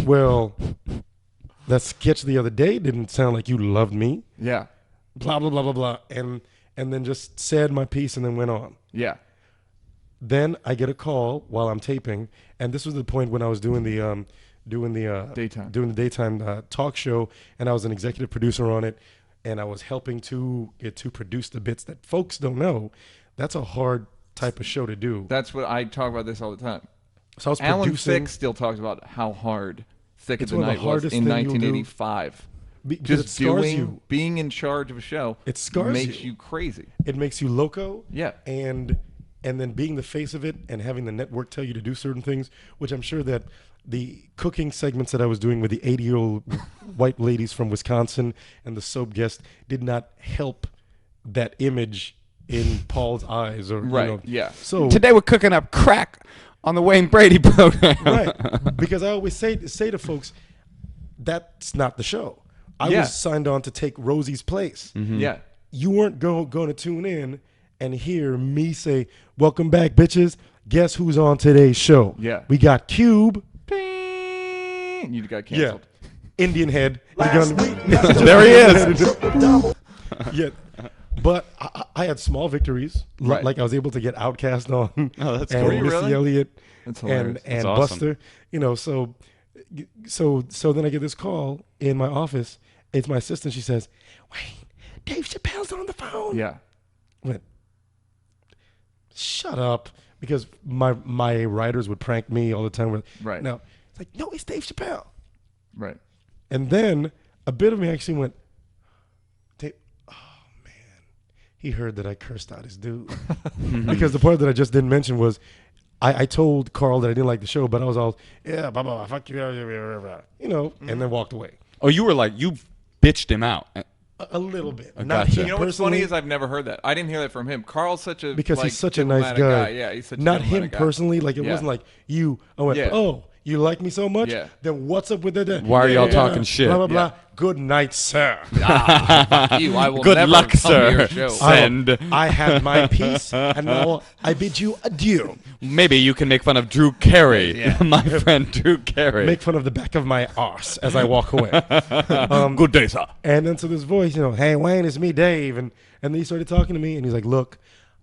Well, that sketch the other day didn't sound like you loved me. Yeah. Blah, blah, blah, blah, blah. And then just said my piece and then went on. Yeah. Then I get a call while I'm taping. And this was the point when I was doing the daytime talk show, and I was an executive producer on it, and I was helping to produce the bits that folks don't know. That's a hard type of show to do. That's what I talk about this all the time. So I was Alan producing. Thicke still talks about how hard Thick of It's the one of Night the was hardest in thing you'll do. 1985. Just being in charge of a show makes you crazy. It makes you loco. Yeah. And then being the face of it and having the network tell you to do certain things, which I'm sure that the cooking segments that I was doing with the 80-year-old white ladies from Wisconsin and the soap guest did not help that image in Paul's eyes. Yeah. So today we're cooking up crack on the Wayne Brady program. Right. Because I always say to folks, that's not the show. I was signed on to take Rosie's place. Mm-hmm. Yeah. You weren't going to tune in and hear me say, welcome back, bitches. Guess who's on today's show? Yeah. We got Cube. You got canceled. Yeah. Indian head. There he is. Yeah. But I had small victories. Right. Like I was able to get Outcast on. Oh, that's and cool. Missy Really? Elliott That's and hilarious. That's awesome. Buster. You know, so then I get this call in my office. It's my assistant. She says, "Wayne, Dave Chappelle's on the phone." Yeah. I went, shut up, because my writers would prank me all the time with, Right. no, it's like, no, it's Dave Chappelle. Right. And then a bit of me actually went, Dave, oh man, he heard that I cursed out his dude. Because the part that I just didn't mention was, I told Carl that I didn't like the show, but I was all, yeah, blah, blah, blah, fuck you, you know, and then walked away. Oh, you were like, you bitched him out. A little bit. I Not gotcha. him You know what's funny personally, is I've never heard that. I didn't hear that from him. Carl's such a because like, he's such a nice guy. Yeah, he's such not a him diplomatic guy. personally. Like it Yeah. wasn't like you. I went, Yeah. oh, you like me so much? Yeah. Then what's up with that? Why are y'all talking shit? Blah blah Yeah. blah. Good night, sir. Fuck you. I will Good never luck, come to your sir. show. Send. I had my piece, and now I bid you adieu. Maybe you can make fun of Drew Carey, my friend Drew Carey. Make fun of the back of my arse as I walk away. Good day, sir. And then to this voice, you know, hey Wayne, it's me, Dave, and then he started talking to me, and he's like, look,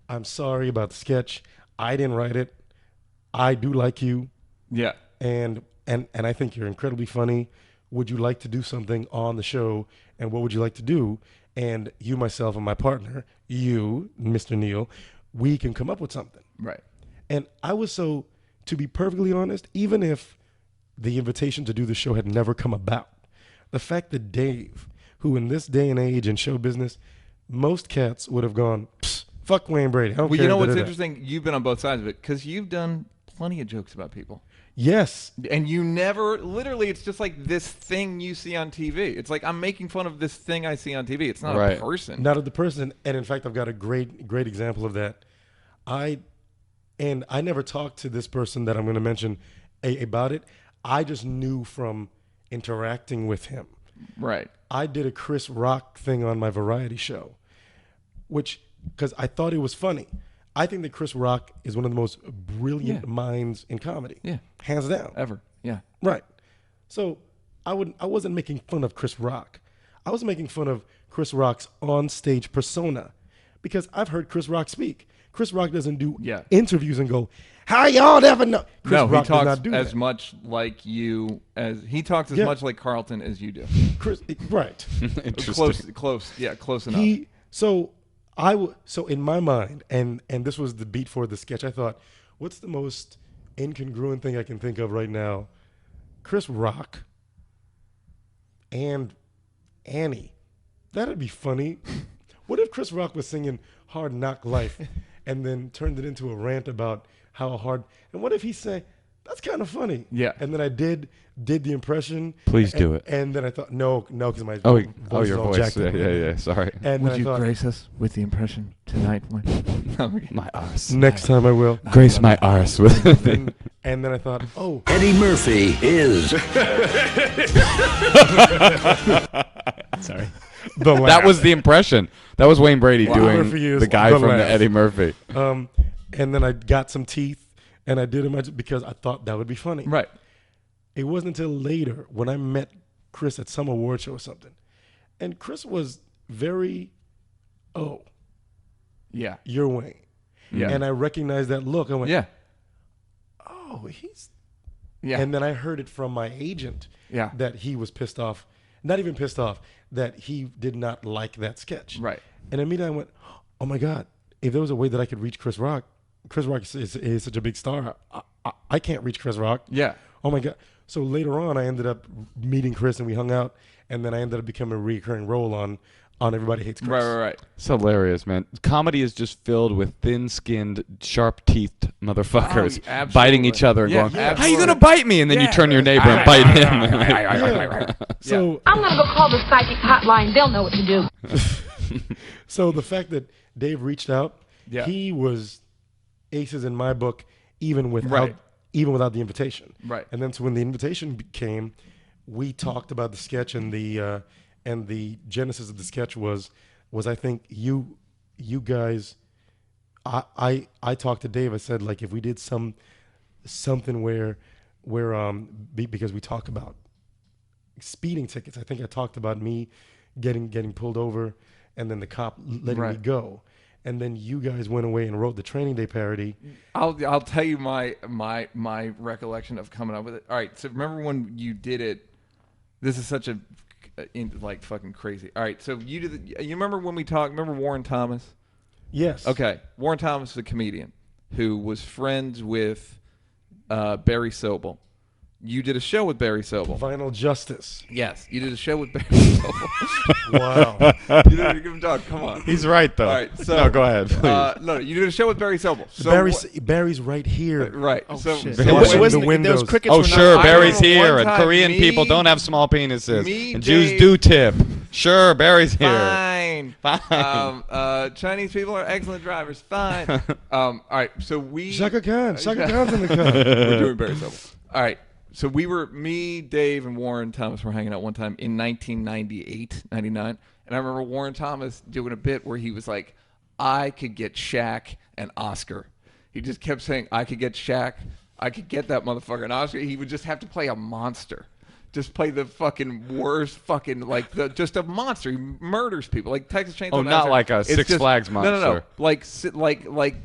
I'm sorry about the sketch. I didn't write it. I do like you. Yeah. And I think you're incredibly funny. Would you like to do something on the show? And what would you like to do? And you, myself, and my partner, you, Mr. Neal, we can come up with something. Right. And I was so, to be perfectly honest, even if the invitation to do the show had never come about, the fact that Dave, who in this day and age in show business, most cats would have gone, fuck Wayne Brady. I don't Well, care. you know what's da-da-da. interesting? You've been on both sides of it because you've done plenty of jokes about people. Yes. And you never, literally, it's just like this thing you see on TV. It's like I'm making fun of this thing I see on TV. It's not Right. a person. Not of the person. And in fact, I've got a great example of that. I never talked to this person that I'm going to mention about it. I just knew from interacting with him. Right. I did a Chris Rock thing on my variety show, because I thought it was funny. I think that Chris Rock is one of the most brilliant minds in comedy. Yeah. Hands down. Ever. Yeah. Right. So I wasn't making fun of Chris Rock. I was making fun of Chris Rock's on-stage persona, because I've heard Chris Rock speak. Chris Rock doesn't do interviews and go, how y'all ever know? Chris No, Rock he talks does not do as that. much like you as he talks as much like Carlton as you do. Right. Interesting. Close enough. So in my mind, and this was the beat for the sketch, I thought, what's the most incongruent thing I can think of right now? Chris Rock and Annie. That'd be funny. What if Chris Rock was singing Hard Knock Life and then turned it into a rant about how hard, and what if he said, that's kind of funny. Yeah. And then I did the impression. Please do it. And then I thought, no, because my Oh, voice your is all voice. jacked up. Yeah. Sorry. And Would then you I thought, grace us with the impression tonight? My arse. next time I will. Grace my arse with it. And then I thought, oh, Eddie Murphy is. Sorry. That was the impression. That was Wayne Brady doing Murphy is the guy the from laugh. the Eddie Murphy. And then I got some teeth, and I did it because I thought that would be funny. Right. It wasn't until later when I met Chris at some award show or something, and Chris was very, Yeah. you're Wayne. Yeah. And I recognized that look. I went, Yeah. oh, he's. Yeah. And then I heard it from my agent that he was pissed off. Not even pissed off, that he did not like that sketch. Right. And immediately I went, oh my God, if there was a way that I could reach Chris Rock is such a big star. I can't reach Chris Rock. Yeah. Oh my God. So later on, I ended up meeting Chris and we hung out. And then I ended up becoming a recurring role on Everybody Hates Chris. Right. It's hilarious, man. Comedy is just filled with thin-skinned, sharp-teethed motherfuckers absolutely. biting each other and Yeah, going, how you absolutely. going to bite me? And then you turn to your neighbor and bite him. So I'm going to go call the psychic hotline. They'll know what to do. So the fact that Dave reached out, he was aces in my book, even without the invitation. Right. And then so when the invitation came, we talked about the sketch, and the genesis of the sketch was I think you guys, I talked to Dave. I said, like, if we did something where because we talk about speeding tickets. I think I talked about me getting pulled over, and then the cop letting me Right. go. And then you guys went away and wrote the Training Day parody. I'll tell you my recollection of coming up with it. All right, so remember when you did it? This is such a like fucking crazy. All right, so you did. You remember when we talked? Remember Warren Thomas? Yes. Okay, Warren Thomas is a comedian who was friends with Barry Sobel. You did a show with Barry Sobel. Vinyl Justice. Yes, you did a show with Barry Sobel. Wow. You didn't give him dog. Come on. He's right though. All right, so no, go ahead, please. No, you did a show with Barry Sobel. So Barry's right here. right. Oh, so shit. so It wait, wasn't Wasn't the it- windows. those crickets Oh were not- sure, I Barry's remember here, one and time Korean me- people don't have small penises, me, and Jews Dave- do tip. Sure, Barry's here. Fine. Fine. Chinese people are excellent drivers. Fine. All right. So we. Shaka Khan's in the car. We're doing Barry Sobel. All right. So me, Dave, and Warren Thomas were hanging out one time in 1998, 99. And I remember Warren Thomas doing a bit where he was like, I could get Shaq and Oscar. He just kept saying, I could get Shaq. I could get that motherfucker and Oscar. He would just have to play a monster. Just play the fucking worst fucking, just a monster. He murders people. Like Texas Chainsaw Oh, Massacre. not like a It's Six just- Flags No. monster. Like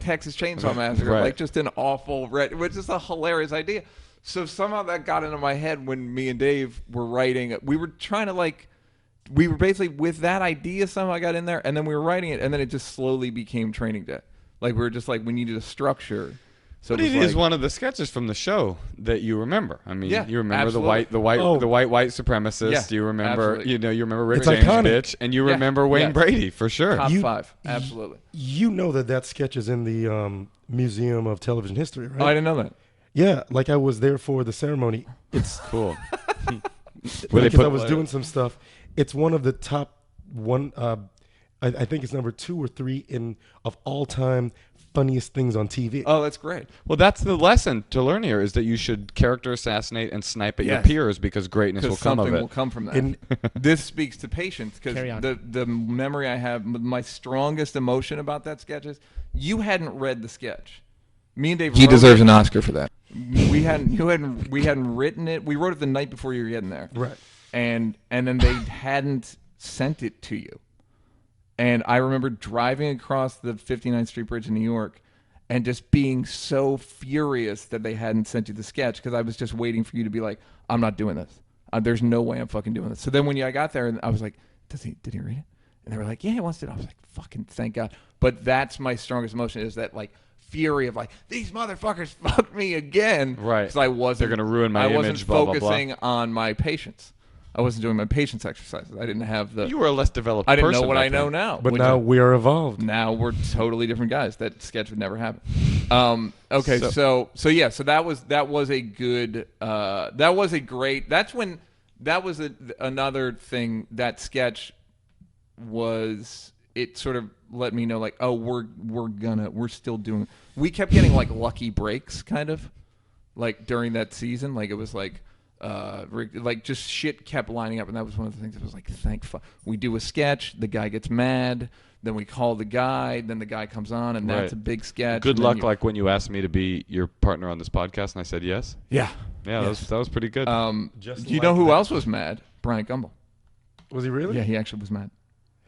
Texas Chainsaw Massacre. Right. Like just an awful, which is a hilarious idea. So somehow that got into my head when me and Dave were writing. We were trying to we were basically with that idea somehow got in there, and then we were writing it, and then it just slowly became Training Day. Like we were just like, we needed a structure. So But it was is one of the sketches from the show that you remember. I mean, Yeah, you remember absolutely. the white white supremacist. Yeah, You remember, absolutely. you remember Rick It's James, iconic. bitch, and you Yeah, remember Wayne yes. Brady for sure. Top You- 5, absolutely. You know that sketch is in the Museum of Television History, right? Oh, I didn't know that. Yeah, like I was there for the ceremony. It's Cool. Where they because I put- was doing some stuff. It's one of the top one. I think it's number 2 or 3 of all time funniest things on TV. Oh, that's great. Well, that's the lesson to learn here: is that you should character assassinate and snipe at your Yes. peers because greatness will Because come of something it. will come from that. And- This speaks to patience because Carry on. the memory I have, my strongest emotion about that sketch is you hadn't read the sketch. Me and Dave. He wrote deserves it. an Oscar for that. We hadn't written it. We wrote it the night before you were getting there. Right. And then they hadn't sent it to you. And I remember driving across the 59th Street Bridge in New York and just being so furious that they hadn't sent you the sketch because I was just waiting for you to be like, I'm not doing this. There's no way I'm fucking doing this. So then when I got there, and I was like, did he read it? And they were like, yeah, he wants to. I was like, fucking thank God. But that's my strongest emotion is that fury of these motherfuckers fucked me again. Right. Because I wasn't. They're gonna ruin my I image, wasn't blah, blah, blah. focusing on my patience. I wasn't doing my patience exercises. I didn't have the. You were a less developed. I didn't know person what back I know then. now. But which now we are evolved. now we're totally different guys. That sketch would never happen. Okay, so that was a good. That was a great. That's when that was another thing. That sketch was. It sort of let me know we're still doing. We kept getting lucky breaks, kind of, during that season. It was just shit kept lining up, and that was one of the things that was thank fuck. We do a sketch, the guy gets mad, then we call the guy, then the guy comes on, and that's Right. a big sketch. Good and luck, then when you asked me to be your partner on this podcast, and I said yes. yeah. Yeah, Yes. that was pretty good. Just You like know who that. else was mad? Brian Gumbel. Was he really? Yeah, he actually was mad,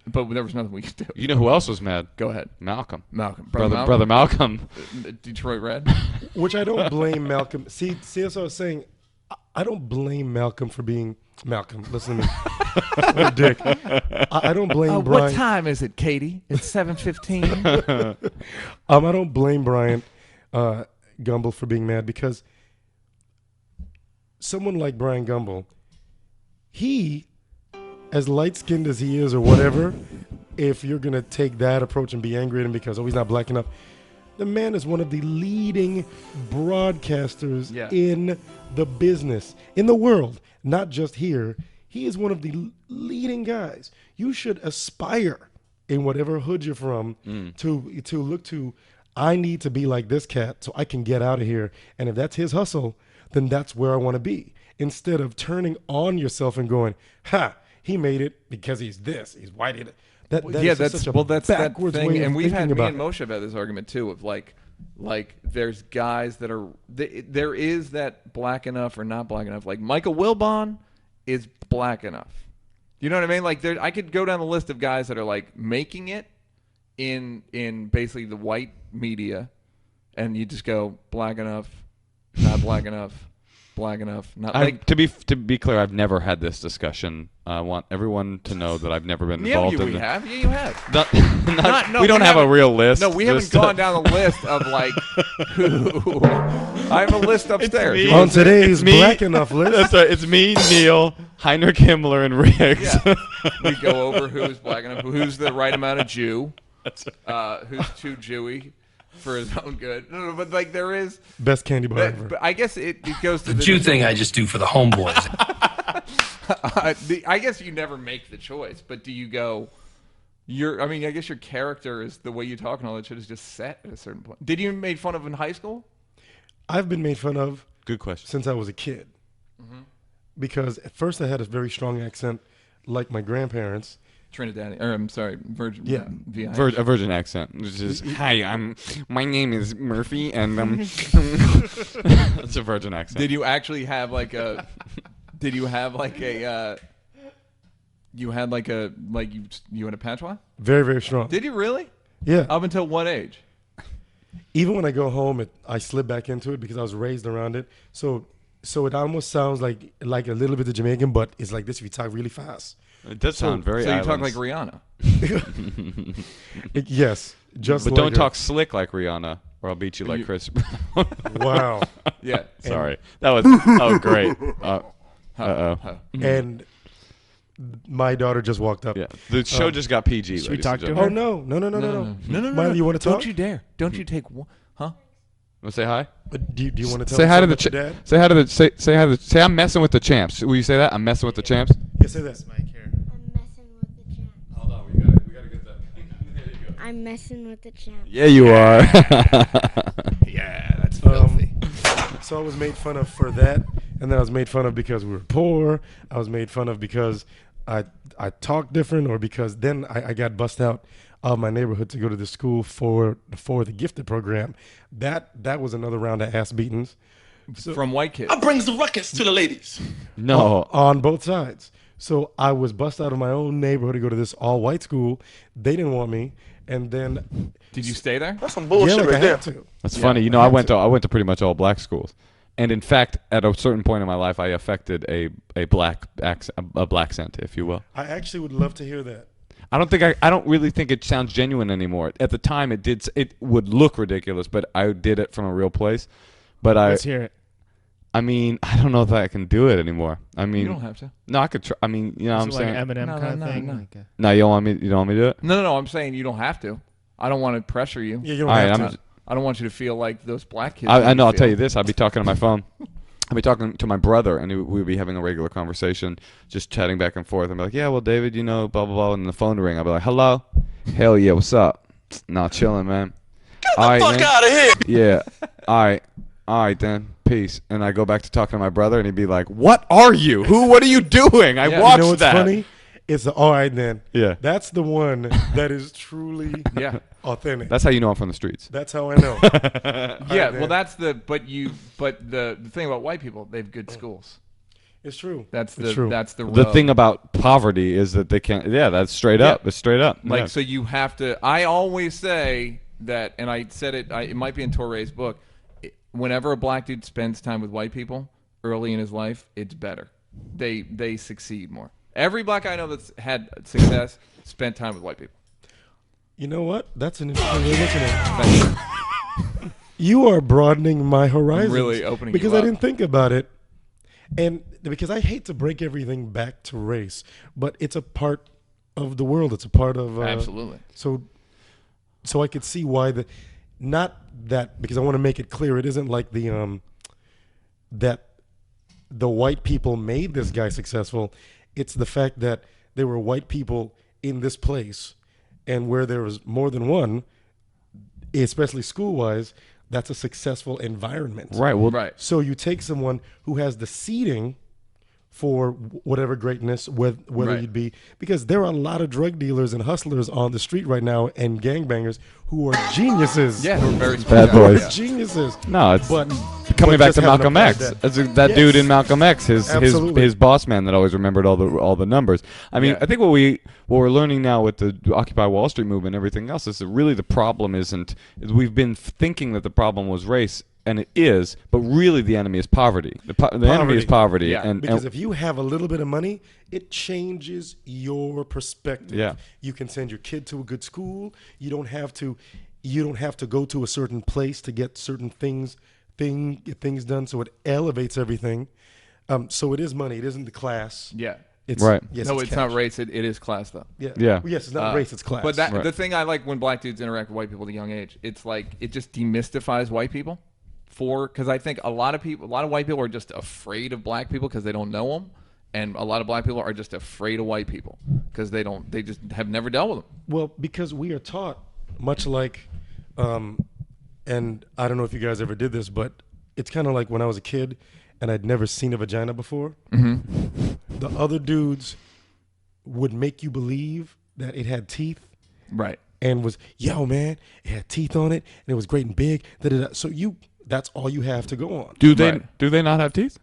but there was nothing we could do. You know who else was mad? Go ahead, Malcolm. Brother Malcolm. Detroit Red. Which I don't blame Malcolm. See, that's what I was saying. I don't blame Malcolm for being Malcolm. Listen to me. What a dick. I don't blame Brian. What time is it, Katie? It's 7:15. I don't blame Brian Gumbel for being mad because someone like Brian Gumbel, he, as light-skinned as he is or whatever, if you're going to take that approach and be angry at him because, he's not black enough, the man is one of the leading broadcasters in the business, in the world, not just here. He is one of the leading guys. You should aspire in whatever hood you're from to look to, I need to be like this cat so I can get out of here. And if that's his hustle, then that's where I want to be. Instead of turning on yourself and going, he made it because he's this, he's white. That's that's such a that backwards thing. way of And we've had thinking me about and Moshe about this argument too of there's guys that are there is that black enough or not black enough. Like Michael Wilbon is black enough. You know what I mean? Like, I could go down the list of guys that are like making it in basically the white media, and you just go black enough, not black enough, black enough. Not like to be clear, I've never had this discussion. I want everyone to know that I've never been involved in it. Yeah, you have. We don't have a real list. No, we haven't gone down the list of like who. I have a list upstairs. On today's Black Enough list. That's right. It's me, Neal, Heinrich Himmler, and Riggs. Yeah. We go over who's black enough, who's the right amount of Jew, who's too Jewy for his own good. No, but like there is best candy bar ever. But I guess it goes to the Jew thing I just do for the homeboys. I guess you never make the choice, but do you go? I guess your character is the way you talk and all that shit is just set at a certain point. Did you made fun of in high school? I've been made fun of. Good question. Since I was a kid, because at first I had a very strong accent, like my grandparents. Trinidadian, or I'm sorry, Virgin. Yeah, a Virgin accent. Which is, hi, my name is Murphy, and it's a Virgin accent. Did you actually have like a? Did you have like a? You had like a you had a patois? Very, very strong. Did you really? Yeah. Up until what age? Even when I go home, I slip back into it because I was raised around it. So it almost sounds like a little bit of Jamaican, but it's like this if you talk really fast. It does sound very. So you talk like Rihanna. Yes, just. But like don't her. talk slick like Rihanna, or I'll beat you like Chris. Wow. Yeah. Sorry, that was great. And my daughter just walked up. Yeah, the show just got PG. Should we talk to her? Oh no. Miley, you want to talk? Don't you dare! Don't you take one? Huh? Want to say hi? Do you want to tell Say me hi to the about your dad? Say hi to the say hi to the, say I'm messing with the champs. Will you say that? I'm messing with the champs. Yeah, say that. Hold on, we gotta get that. There you go. I'm messing with the champ. Yeah, you are. Yeah, that's filthy. So I was made fun of for that, and then I was made fun of because we were poor. I was made fun of because I talked different, or because then I got bussed out of my neighborhood to go to the school for the gifted program. That was another round of ass beatings. So, from white kids. I brings the ruckus to the ladies. No, on both sides. So I was bussed out of my own neighborhood to go to this all-white school. They didn't want me, and then did you stay there? That's some bullshit I right there. had to. That's funny. You know, I went to pretty much all black schools, and in fact, at a certain point in my life, I affected a black accent, if you will. I actually would love to hear that. I don't really think it sounds genuine anymore. At the time, it would look ridiculous, but I did it from a real place. But Let's hear it. I mean, I don't know if I can do it anymore. I mean, you don't have to. No, I could try. I mean, you know what I'm saying? Like Eminem kind of thing? No. Like No, you don't want me to do it? No. I'm saying you don't have to. I don't want to pressure you. Yeah, you don't have to. I don't want you to feel like those black kids. I know. I'll tell you this. I'll be talking on my phone. I'll be talking to my brother, and we'll be having a regular conversation, just chatting back and forth. I'm like, yeah, well, David, you know, blah, blah, blah. And the phone will ring. I'll be like, hello? Hell yeah, what's up? Nah, chilling, man. Get the fuck out of here. Yeah. All right, then. Peace. And I go back to talking to my brother, and he'd be like, what are you? What are you doing? I watched You know what's that. funny? It's all right then. Yeah. That's the one that is truly authentic. That's how you know I'm from the streets. That's how I know. Yeah, well, that's but the thing about white people, they have good schools. It's true. That's It's true. The thing about poverty is that they can't. Yeah, that's straight up. It's straight up. Like, Yeah. so you have to. I always say that, and I said it. It might be in Torre's book. Whenever a black dude spends time with white people early in his life, it's better. They succeed more. Every black guy I know that's had success spent time with white people. You know what? That's an interesting way of looking at it. You are broadening my horizons. Really opening because you I up. didn't think about it, and because I hate to break everything back to race, but it's a part of the world. It's a part of Absolutely. So I could see why because I want to make it clear. It isn't like that the white people made this guy successful. It's the fact that there were white people in this place, and where there was more than one, especially school-wise, that's a successful environment. Right. Well, Right. So you take someone who has the seeding for whatever greatness, whether Right. you'd be, because there are a lot of drug dealers and hustlers on the street right now, and gangbangers who are geniuses. Yeah, who are very Bad smart. boys. Yeah. Geniuses. No, it's But coming but back just to haven't Malcolm applied X. that. That dude Yes. in Malcolm X, Absolutely. his boss man that always remembered all the numbers. I mean, I think what we're learning now with the Occupy Wall Street movement and everything else is that really the problem isn't. We've been thinking that the problem was race. And it is, but really the enemy is poverty. The enemy is poverty. Yeah. And because if you have a little bit of money, it changes your perspective. Yeah. You can send your kid to a good school. You don't have to go to a certain place to get certain things done. So it elevates everything. So it is money. It isn't the class. Yeah. It's, right. Yes, No, it's not race. It is class, though. Yeah. Yeah. Yes, it's not race. It's class. But the thing I like when black dudes interact with white people at a young age, it's like it just demystifies white people. Because I think a lot of white people are just afraid of black people because they don't know them, and a lot of black people are just afraid of white people because they just have never dealt with them. Well, because we are taught, much like, and I don't know if you guys ever did this, but it's kind of like when I was a kid and I'd never seen a vagina before. Mm-hmm. The other dudes would make you believe that it had teeth. Right. And was, yo, man, it had teeth on it, and it was great and big. Da-da-da. So that's all you have to go on. Do they not have teeth?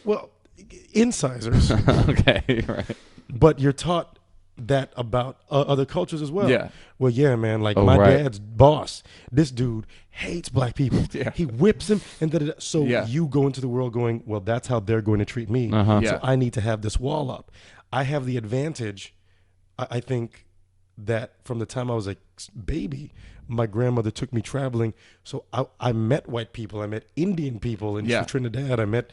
Well, incisors. Okay, right. But you're taught that about other cultures as well. Yeah. Well, yeah, man. Like Oh, my right. dad's boss, this dude hates black people. Yeah. He whips him, and da-da-da. So Yeah. you go into the world going, well, that's how they're going to treat me. Uh-huh. Yeah. So I need to have this wall up. I have the advantage, I think, that from the time I was a baby, my grandmother took me traveling. So I met white people. I met Indian people in Trinidad. I met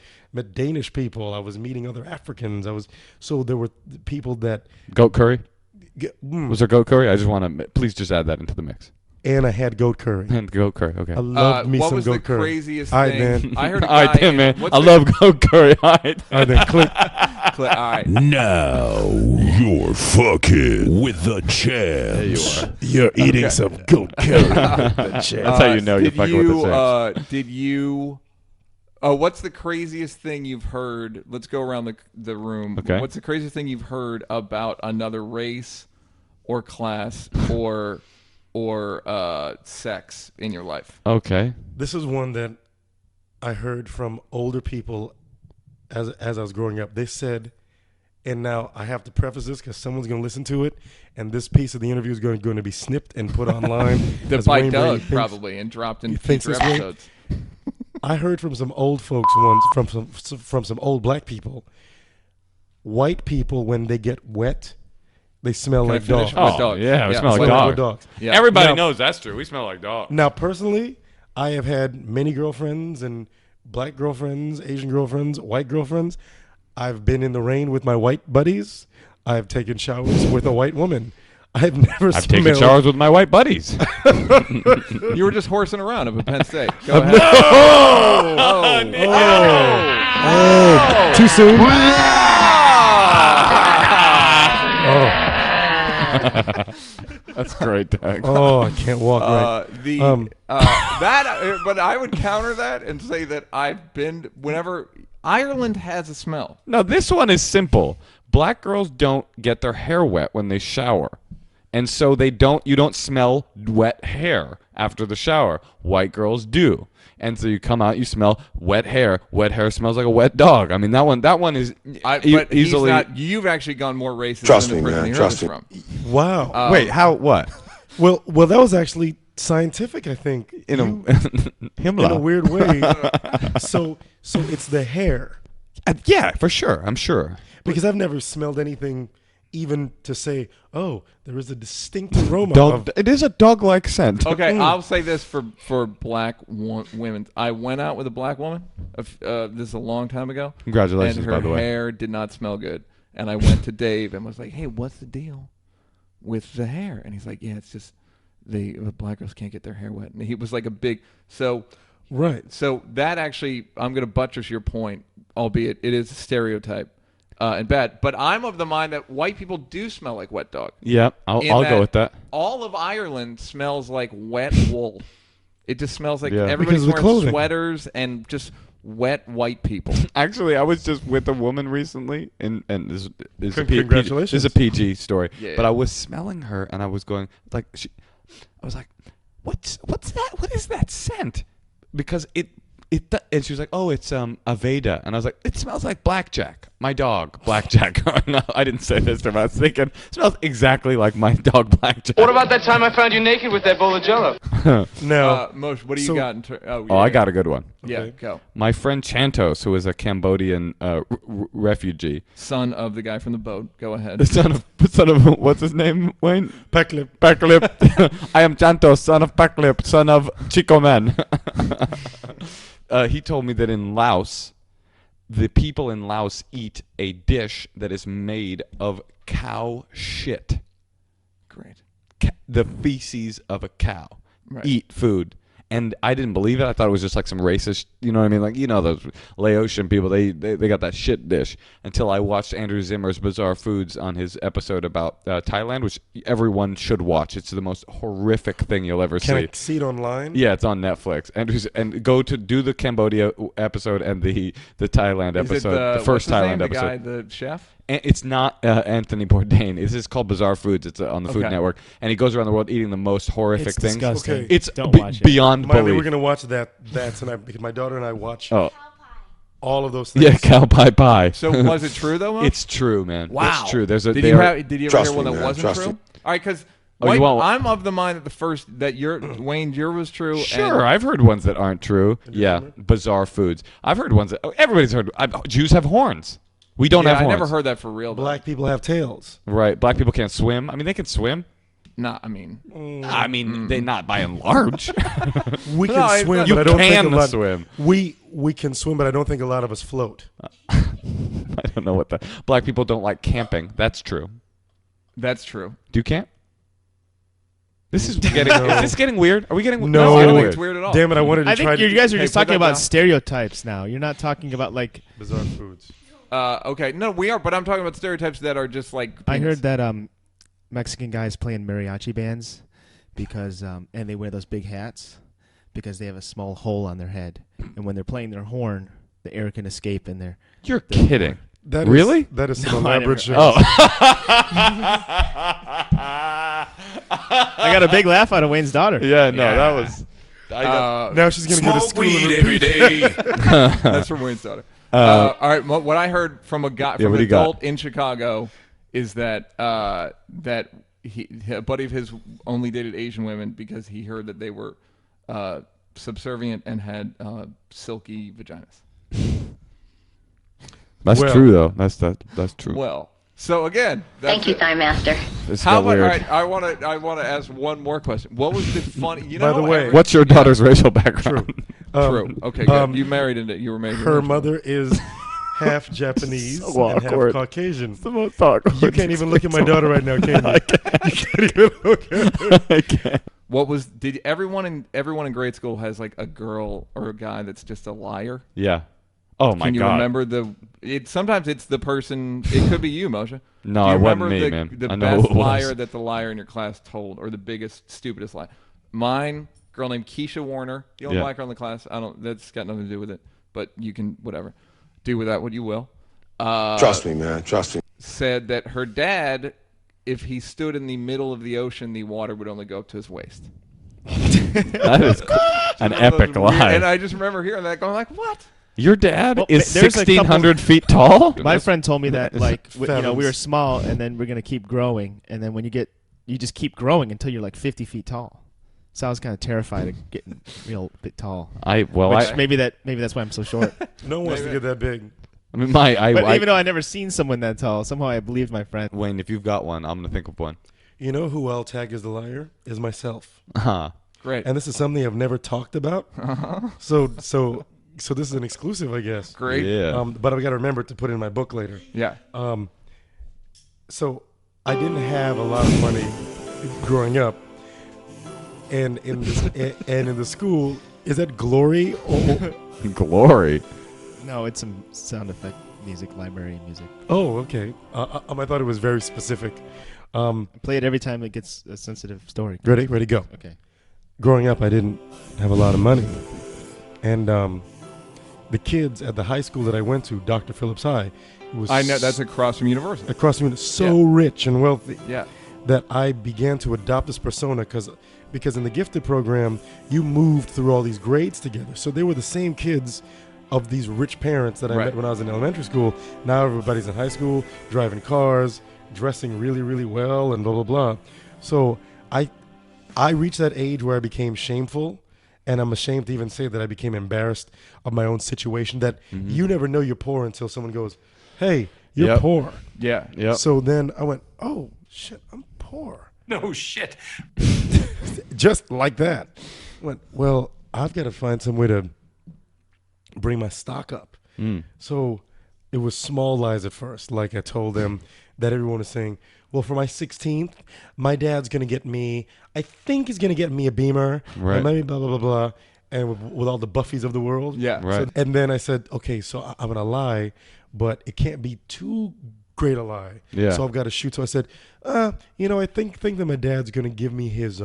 Danish people. I was meeting other Africans. So there were people that Goat curry? Was there goat curry? I just want to please just add that into the mix. And I had goat curry. And goat curry, okay. I loved me what some was goat the curry. craziest All right, thing? man. I heard a All guy. right, damn, man. What's I the- love goat curry. All right. All right, then click. All right. Now you're fucking with the champs. You're eating some goat curry. That's how you know you're fucking with the champs. Did you? What's the craziest thing you've heard? Let's go around the room. Okay. What's the craziest thing you've heard about another race, or class, or sex in your life? Okay. This is one that I heard from older people as I was growing up. They said, and now I have to preface this because someone's going to listen to it, and this piece of the interview is going to be snipped and put online. The by Doug probably and dropped in future episodes. I heard from some old folks once, from some old black people. White people, when they get wet, they smell like dogs. Oh, yeah, we smell like dogs. Yeah. Everybody knows that's true. We smell like dogs. Now, personally, I have had many girlfriends and black girlfriends, Asian girlfriends, white girlfriends. I've been in the rain with my white buddies. I've taken showers with a white woman. I've taken showers with my white buddies. You were just horsing around up at Penn State. Go ahead. Oh, too soon? That's great, Doug. Oh, I can't walk right. But I would counter that and say that I've been whenever Ireland has a smell. No, this one is simple. Black girls don't get their hair wet when they shower. And so you don't smell wet hair after the shower. White girls do. And so you come out, you smell wet hair. Wet hair smells like a wet dog. I mean, that one is But easily. You've actually gone more racist Trust than the me, person man, you heard trust this me. from. Wow. Wait, how? What? Well, that was actually scientific, I think. In a weird way. So it's the hair. Yeah, for sure. I'm sure. Because I've never smelled anything even to say, oh, there is a distinct aroma. It is a dog-like scent. Okay, I'll say this for black women. I went out with a black woman. This is a long time ago. Congratulations, and her by the way. hair did not smell good. And I went to Dave and was like, hey, what's the deal with the hair? And he's like, yeah, it's just the black girls can't get their hair wet. And he was like a big Right. So that actually, I'm going to buttress your point, albeit it is a stereotype. And bad, but I'm of the mind that white people do smell like wet dog. Yeah, I'll go with that. All of Ireland smells like wet wool. It just smells like Yeah. everybody's Because of the wearing clothing. sweaters and just wet white people. Actually, I was just with a woman recently, and this is a Congratulations. This is a PG story. Yeah. But I was smelling her, and I was going I was like, what's that? What is that scent? Because And she was like, "Oh, it's Aveda," and I was like, "It smells like Blackjack, my dog, Blackjack." No, I didn't say this to her. I was thinking, it smells exactly like my dog, Blackjack. What about that time I found you naked with that bowl of Jello? No, Moshe, what do you got? I got a good one. Yeah, go. My friend Chantos, who is a Cambodian refugee, Son of the guy from the boat. Go ahead. Son of what's his name? Wayne Pecklip. I am Chantos, son of Pecklip, son of Chico Man. He told me that in Laos, the people in Laos eat a dish that is made of cow shit. Great. The feces of a cow. Right. Eat food. And I didn't believe it. I thought it was just like some racist, you know what I mean? Like, you know, those Laotian people, they got that shit dish. Until I watched Andrew Zimmer's Bizarre Foods on his episode about Thailand, which everyone should watch. It's the most horrific thing you'll ever see. Can I see it online? Yeah, it's on Netflix. And go to do the Cambodia episode and the Thailand episode, the first Thailand episode. The guy, the chef? It's not Anthony Bourdain. This is called Bizarre Foods. It's on the Food Network, and he goes around the world eating the most horrific things. Disgusting. Okay. It's Don't watch it. beyond belief. We're gonna watch that tonight because my daughter and I watch Oh, all of those things. yeah, cow pie. So was it true though, Mo? It's true, man. Wow. It's true. There's a. Did you ever hear one that wasn't Trust true? me. All right, because Oh, you want- I'm of the mind that Wayne, your was true. Sure, I've heard ones that aren't true. Yeah, Bizarre Foods. I've heard ones that everybody's heard. Jews have horns. We don't have I horns. never heard that for real. Though. Black people have tails. Right. Black people can't swim. I mean, they can swim. Nah, I mean, they not by and large. We can No, I- swim, you but I don't can think a lot. swim. We can swim, but I don't think a lot of us float. I don't know what the black people don't like camping. That's true. that's true. Do you camp? This is getting. No. Is this getting weird? Are we getting? No. I don't getting think it's weird at all. Damn it! I wanted to I try. think you guys are just put talking that about down. stereotypes now. You're not talking about like. Bizarre Foods. Okay, no, we are, but I'm talking about stereotypes that are just like. I penis. heard that Mexican guys play in mariachi bands because and they wear those big hats because they have a small hole on their head, and when they're playing their horn, the air can escape in there. You're kidding. That is, Really? That is some No, I elaborate never- shit. Oh. I got a big laugh out of Wayne's daughter. Yeah. No, that was. Now she's gonna go to school and every day. That's from Wayne's daughter. All right, what I heard from a guy, from what an do you got? adult in Chicago, is that that a buddy of his only dated Asian women because he heard that they were subservient and had silky vaginas. That's Well- true though. That's true. Well, so again, Thank you, Thigh Master. This How got about? weird. All right, I want to ask one more question. What was the funny? You know, By the how way- every- What's your daughter's racial background? True. Okay, good. You married into. You were married. Her mother is half Japanese So and half awkward. Caucasian. The most awkward. You can't even look at my daughter right now, can you? I can't. You can't even look at her. I can't. What was? Did everyone in grade school has like a girl or a guy that's just a liar? Yeah. Oh my Can you god. remember the? Sometimes it's the person. It could be you, Moshe. No, Do you it wasn't remember me, the, man. The I know best who it was. liar that the liar in your class told, or the biggest, stupidest lie? Mine, girl named Keisha Warner, the only Yeah. black girl in the class. That's got nothing to do with it. But you can whatever, do with that what you will. Trust me, man. Trust me. Said that her dad, if he stood in the middle of the ocean, the water would only go up to his waist. That is an One of those epic weird- lie. And I just remember hearing that, going like, "What?" Your dad Well, is there's a couple- 1,600 feet tall? My friend told me that like we were Fathoms. small and then we're gonna keep growing and then when you just keep growing until you're like 50 feet tall. So I was kind of terrified of getting real bit tall. Which maybe that's why I'm so short. No one wants to get that big. I mean, but even though I never seen someone that tall, somehow I believed my friend. Wayne, if you've got one, I'm gonna think of one. You know who I'll tag as the liar? Is myself. Huh. Great. And this is something I've never talked about. So this is an exclusive, I guess. Great. Yeah. But I've got to remember to put it in my book later. Yeah. So I didn't have a lot of money growing up, and in the school, is that glory? Glory. No, it's some sound effect music, library music. Oh, okay. I thought it was very specific. Play it every time it gets a sensitive story. Ready, go. Okay. Growing up, I didn't have a lot of money, and the kids at the high school that I went to, Dr. Phillips High, was I know that's across from University. across from so rich and wealthy. Yeah. That I began to adopt this persona because because in the gifted program, you moved through all these grades together. So they were the same kids of these rich parents that I met when I was in elementary school. Now everybody's in high school, driving cars, dressing really, really well, and blah, blah, blah. So I reached that age where I became shameful, and I'm ashamed to even say that I became embarrassed of my own situation, that you never know you're poor until someone goes, hey, you're poor. Yeah. Yep. So then I went, oh, shit, I'm poor. No shit. Just like that. I went, well, I've got to find some way to bring my stock up. So it was small lies at first. Like I told them that everyone was saying, well, for my 16th, my dad's going to get me, I think he's going to get me a Beamer. Right. And maybe blah, blah, blah, blah. And with all the Buffys of the world. Yeah. Right. So, and then I said, okay, so I'm going to lie, but it can't be too great a lie. Yeah. So I've got to shoot. So I said, I think that my dad's going to give me his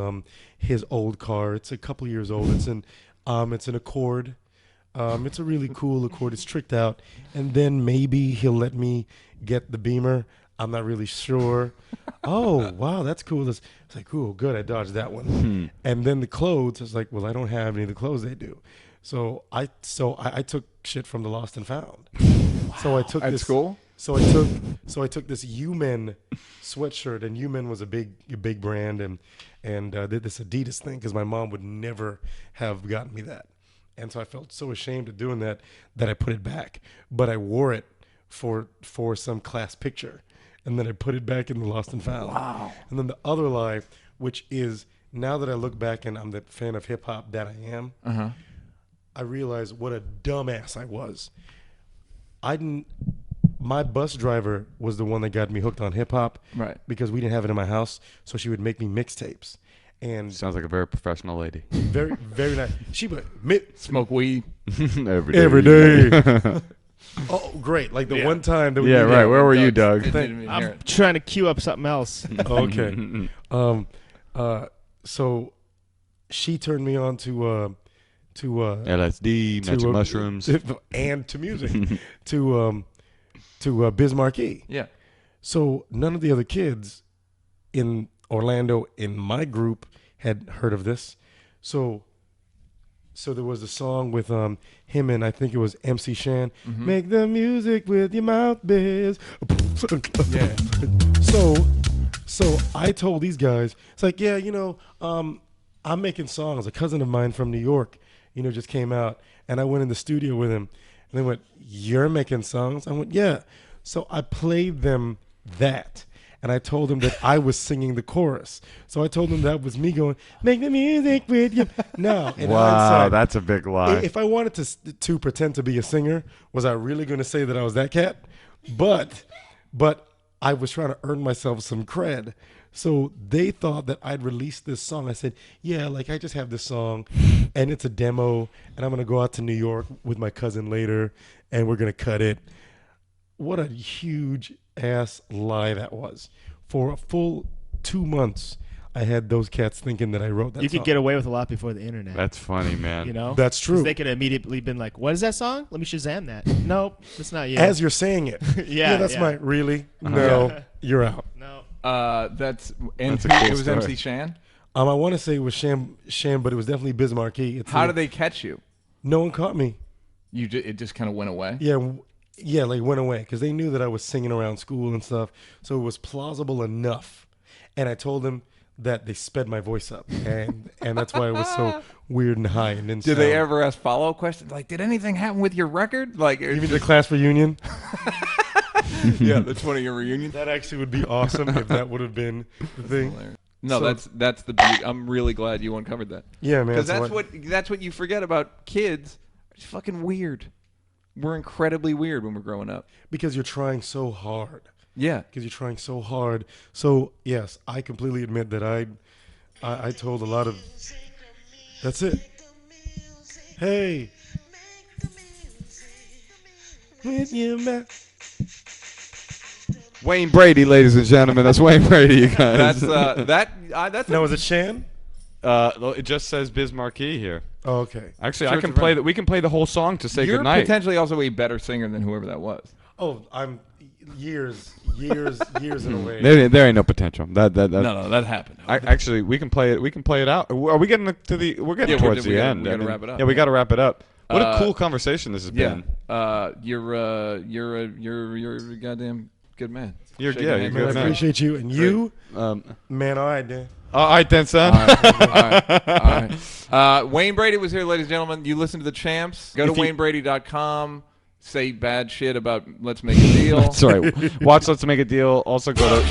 old car. It's a couple years old. It's an Accord. It's a really cool Accord. It's tricked out. And then maybe he'll let me get the Beamer. I'm not really sure. Oh, wow, that's cool. It's like, cool, good. I dodged that one. And then the clothes, I was like, well, I don't have any of the clothes they do. So I took shit from the Lost and Found. Wow. So I took At school? So I took this U-Men sweatshirt, and U-Men was a big brand, and did this Adidas thing because my mom would never have gotten me that. And so I felt so ashamed of doing that I put it back. But I wore it for some class picture. And then I put it back in the Lost and Found. Wow. And then the other lie, which is, now that I look back and I'm the fan of hip-hop that I am, I realize what a dumbass I was. My bus driver was the one that got me hooked on hip-hop. Right. Because we didn't have it in my house, so she would make me mixtapes. And sounds like a very professional lady. Very, very nice. She would smoke weed every day. Oh, great! Like the one time that we right. Where were you, Doug? I'm trying to cue up something else. Okay. So she turned me on to LSD, magic mushrooms, and to music, to Biz Markie. Yeah. So none of the other kids in Orlando in my group had heard of this. So there was a song with him and I think it was MC Shan. Make the music with your mouth, Biz. Yeah. So I told these guys, it's like, yeah, I'm making songs. A cousin of mine from New York, just came out, and I went in the studio with him, and they went, "You're making songs?" I went, "Yeah." So I played them that. And I told him that I was singing the chorus. So I told him that was me going, "Make the music with you." Now, in hindsight, that's a big lie. If I wanted to pretend to be a singer, was I really going to say that I was that cat? But I was trying to earn myself some cred. So they thought that I'd released this song. I said, yeah, like I just have this song, and it's a demo, and I'm going to go out to New York with my cousin later, and we're going to cut it. What a huge ass lie that was. For a full 2 months, I had those cats thinking that I wrote that You song. could get away with a lot before the internet. That's funny, man. That's true. 'Cause they could have immediately been like, "What is that song? Let me Shazam that." Nope, that's not you. As you're saying it. That's my, really? No, you're out. No. That's a cool it was story. MC Shan? I want to say it was Sham, but it was definitely Biz Markie. How did they catch you? No one caught me. It just kind of went away? Yeah, like went away because they knew that I was singing around school and stuff. So it was plausible enough. And I told them that they sped my voice up. And that's why it was so weird and high. And Did they ever ask follow-up questions? Like, did anything happen with your record? Like, you mean the class reunion? Yeah, the 20-year reunion. That actually would be awesome if that would have been the thing. No, So- that's the beauty. I'm really glad you uncovered that. Yeah, man. Because that's what you forget about kids. It's fucking weird. We're incredibly weird when we're growing up. Because you're trying so hard. Yeah. Because you're trying so hard. So, yes, I completely admit that I told a lot of... That's it. Hey. With your Wayne Brady, ladies and gentlemen. That's Wayne Brady, you guys. That's Now, is it Shan? It just says Biz Markie here. Oh, okay. Actually, Sure, I can it's we can play the whole song to say You're goodnight. potentially also a better singer than whoever that was. Oh, years in a way. There ain't no potential. No, that happened. Actually, we can play it. We can play it out. Are we getting to the? We're getting towards the end. We gotta wrap it up. Yeah, we got to wrap it up. What a cool conversation this has been. You're a goddamn good man. You're Man, I appreciate you and you, man. All right, Dan. All right, then, son. All right. Wayne Brady was here, ladies and gentlemen. You listen to the Champs. Go to WayneBrady.com. Say bad shit about Let's Make a Deal. That's right. Watch Let's Make a Deal. Also go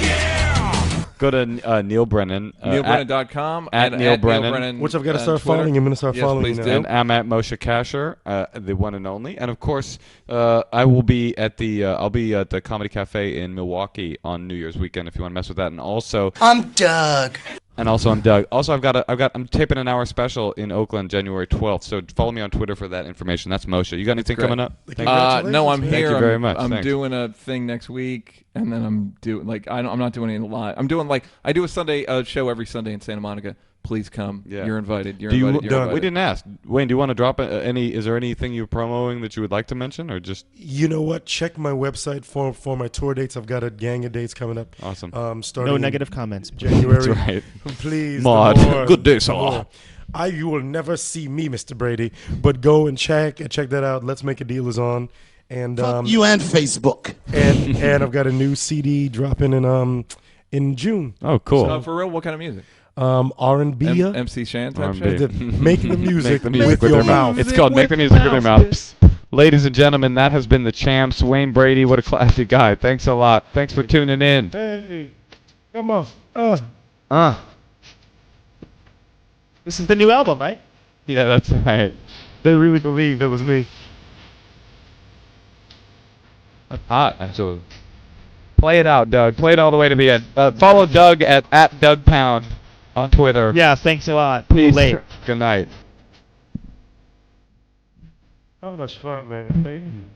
to Neal Brennan. NealBrennan.com. At Neal Brennan. Which I've got to start following. I'm going to start following you now. And I'm at Moshe Kasher, the one and only. And of course, I will be at the Comedy Cafe in Milwaukee on New Year's weekend if you want to mess with that. And also, I'm Doug. And also, I'm Doug. Also, I'm taping an hour special in Oakland, January 12th. So follow me on Twitter for that information. That's Moshe. You got anything coming up? No, I'm here. Thank you very much. I'm doing a thing next week, and then I'm doing I'm not doing any live. I'm doing I do a Sunday show every Sunday in Santa Monica. Please come. Yeah. You're invited. You're invited. We didn't ask. Wayne, do you want to drop any? Is there anything you're promoting that you would like to mention, or just? You know what? Check my website for my tour dates. I've got a gang of dates coming up. Awesome. Starting no negative comments. January. That's right. Please. Maud. Good day, sir. You will never see me, Mr. Brady. But go and check that out. Let's Make a Deal is on. And fuck you and Facebook. And I've got a new CD dropping in June. Oh, cool. So for real, what kind of music? R&B. MC Shan type shit? R&B. Making the music with your mouth. It's called Make the Music with Your Mouth. Ladies and gentlemen, that has been the Champs. Wayne Brady, what a classy guy. Thanks a lot. Thanks for tuning in. Hey, come on. This is the new album, right? Yeah, that's right. They really believe it was me. That's hot, actually. Play it out, Doug. Play it all the way to the end. Follow Doug at Douggpound on Twitter. Yeah, thanks a lot. Peace. Late. Good night. How much fun, man.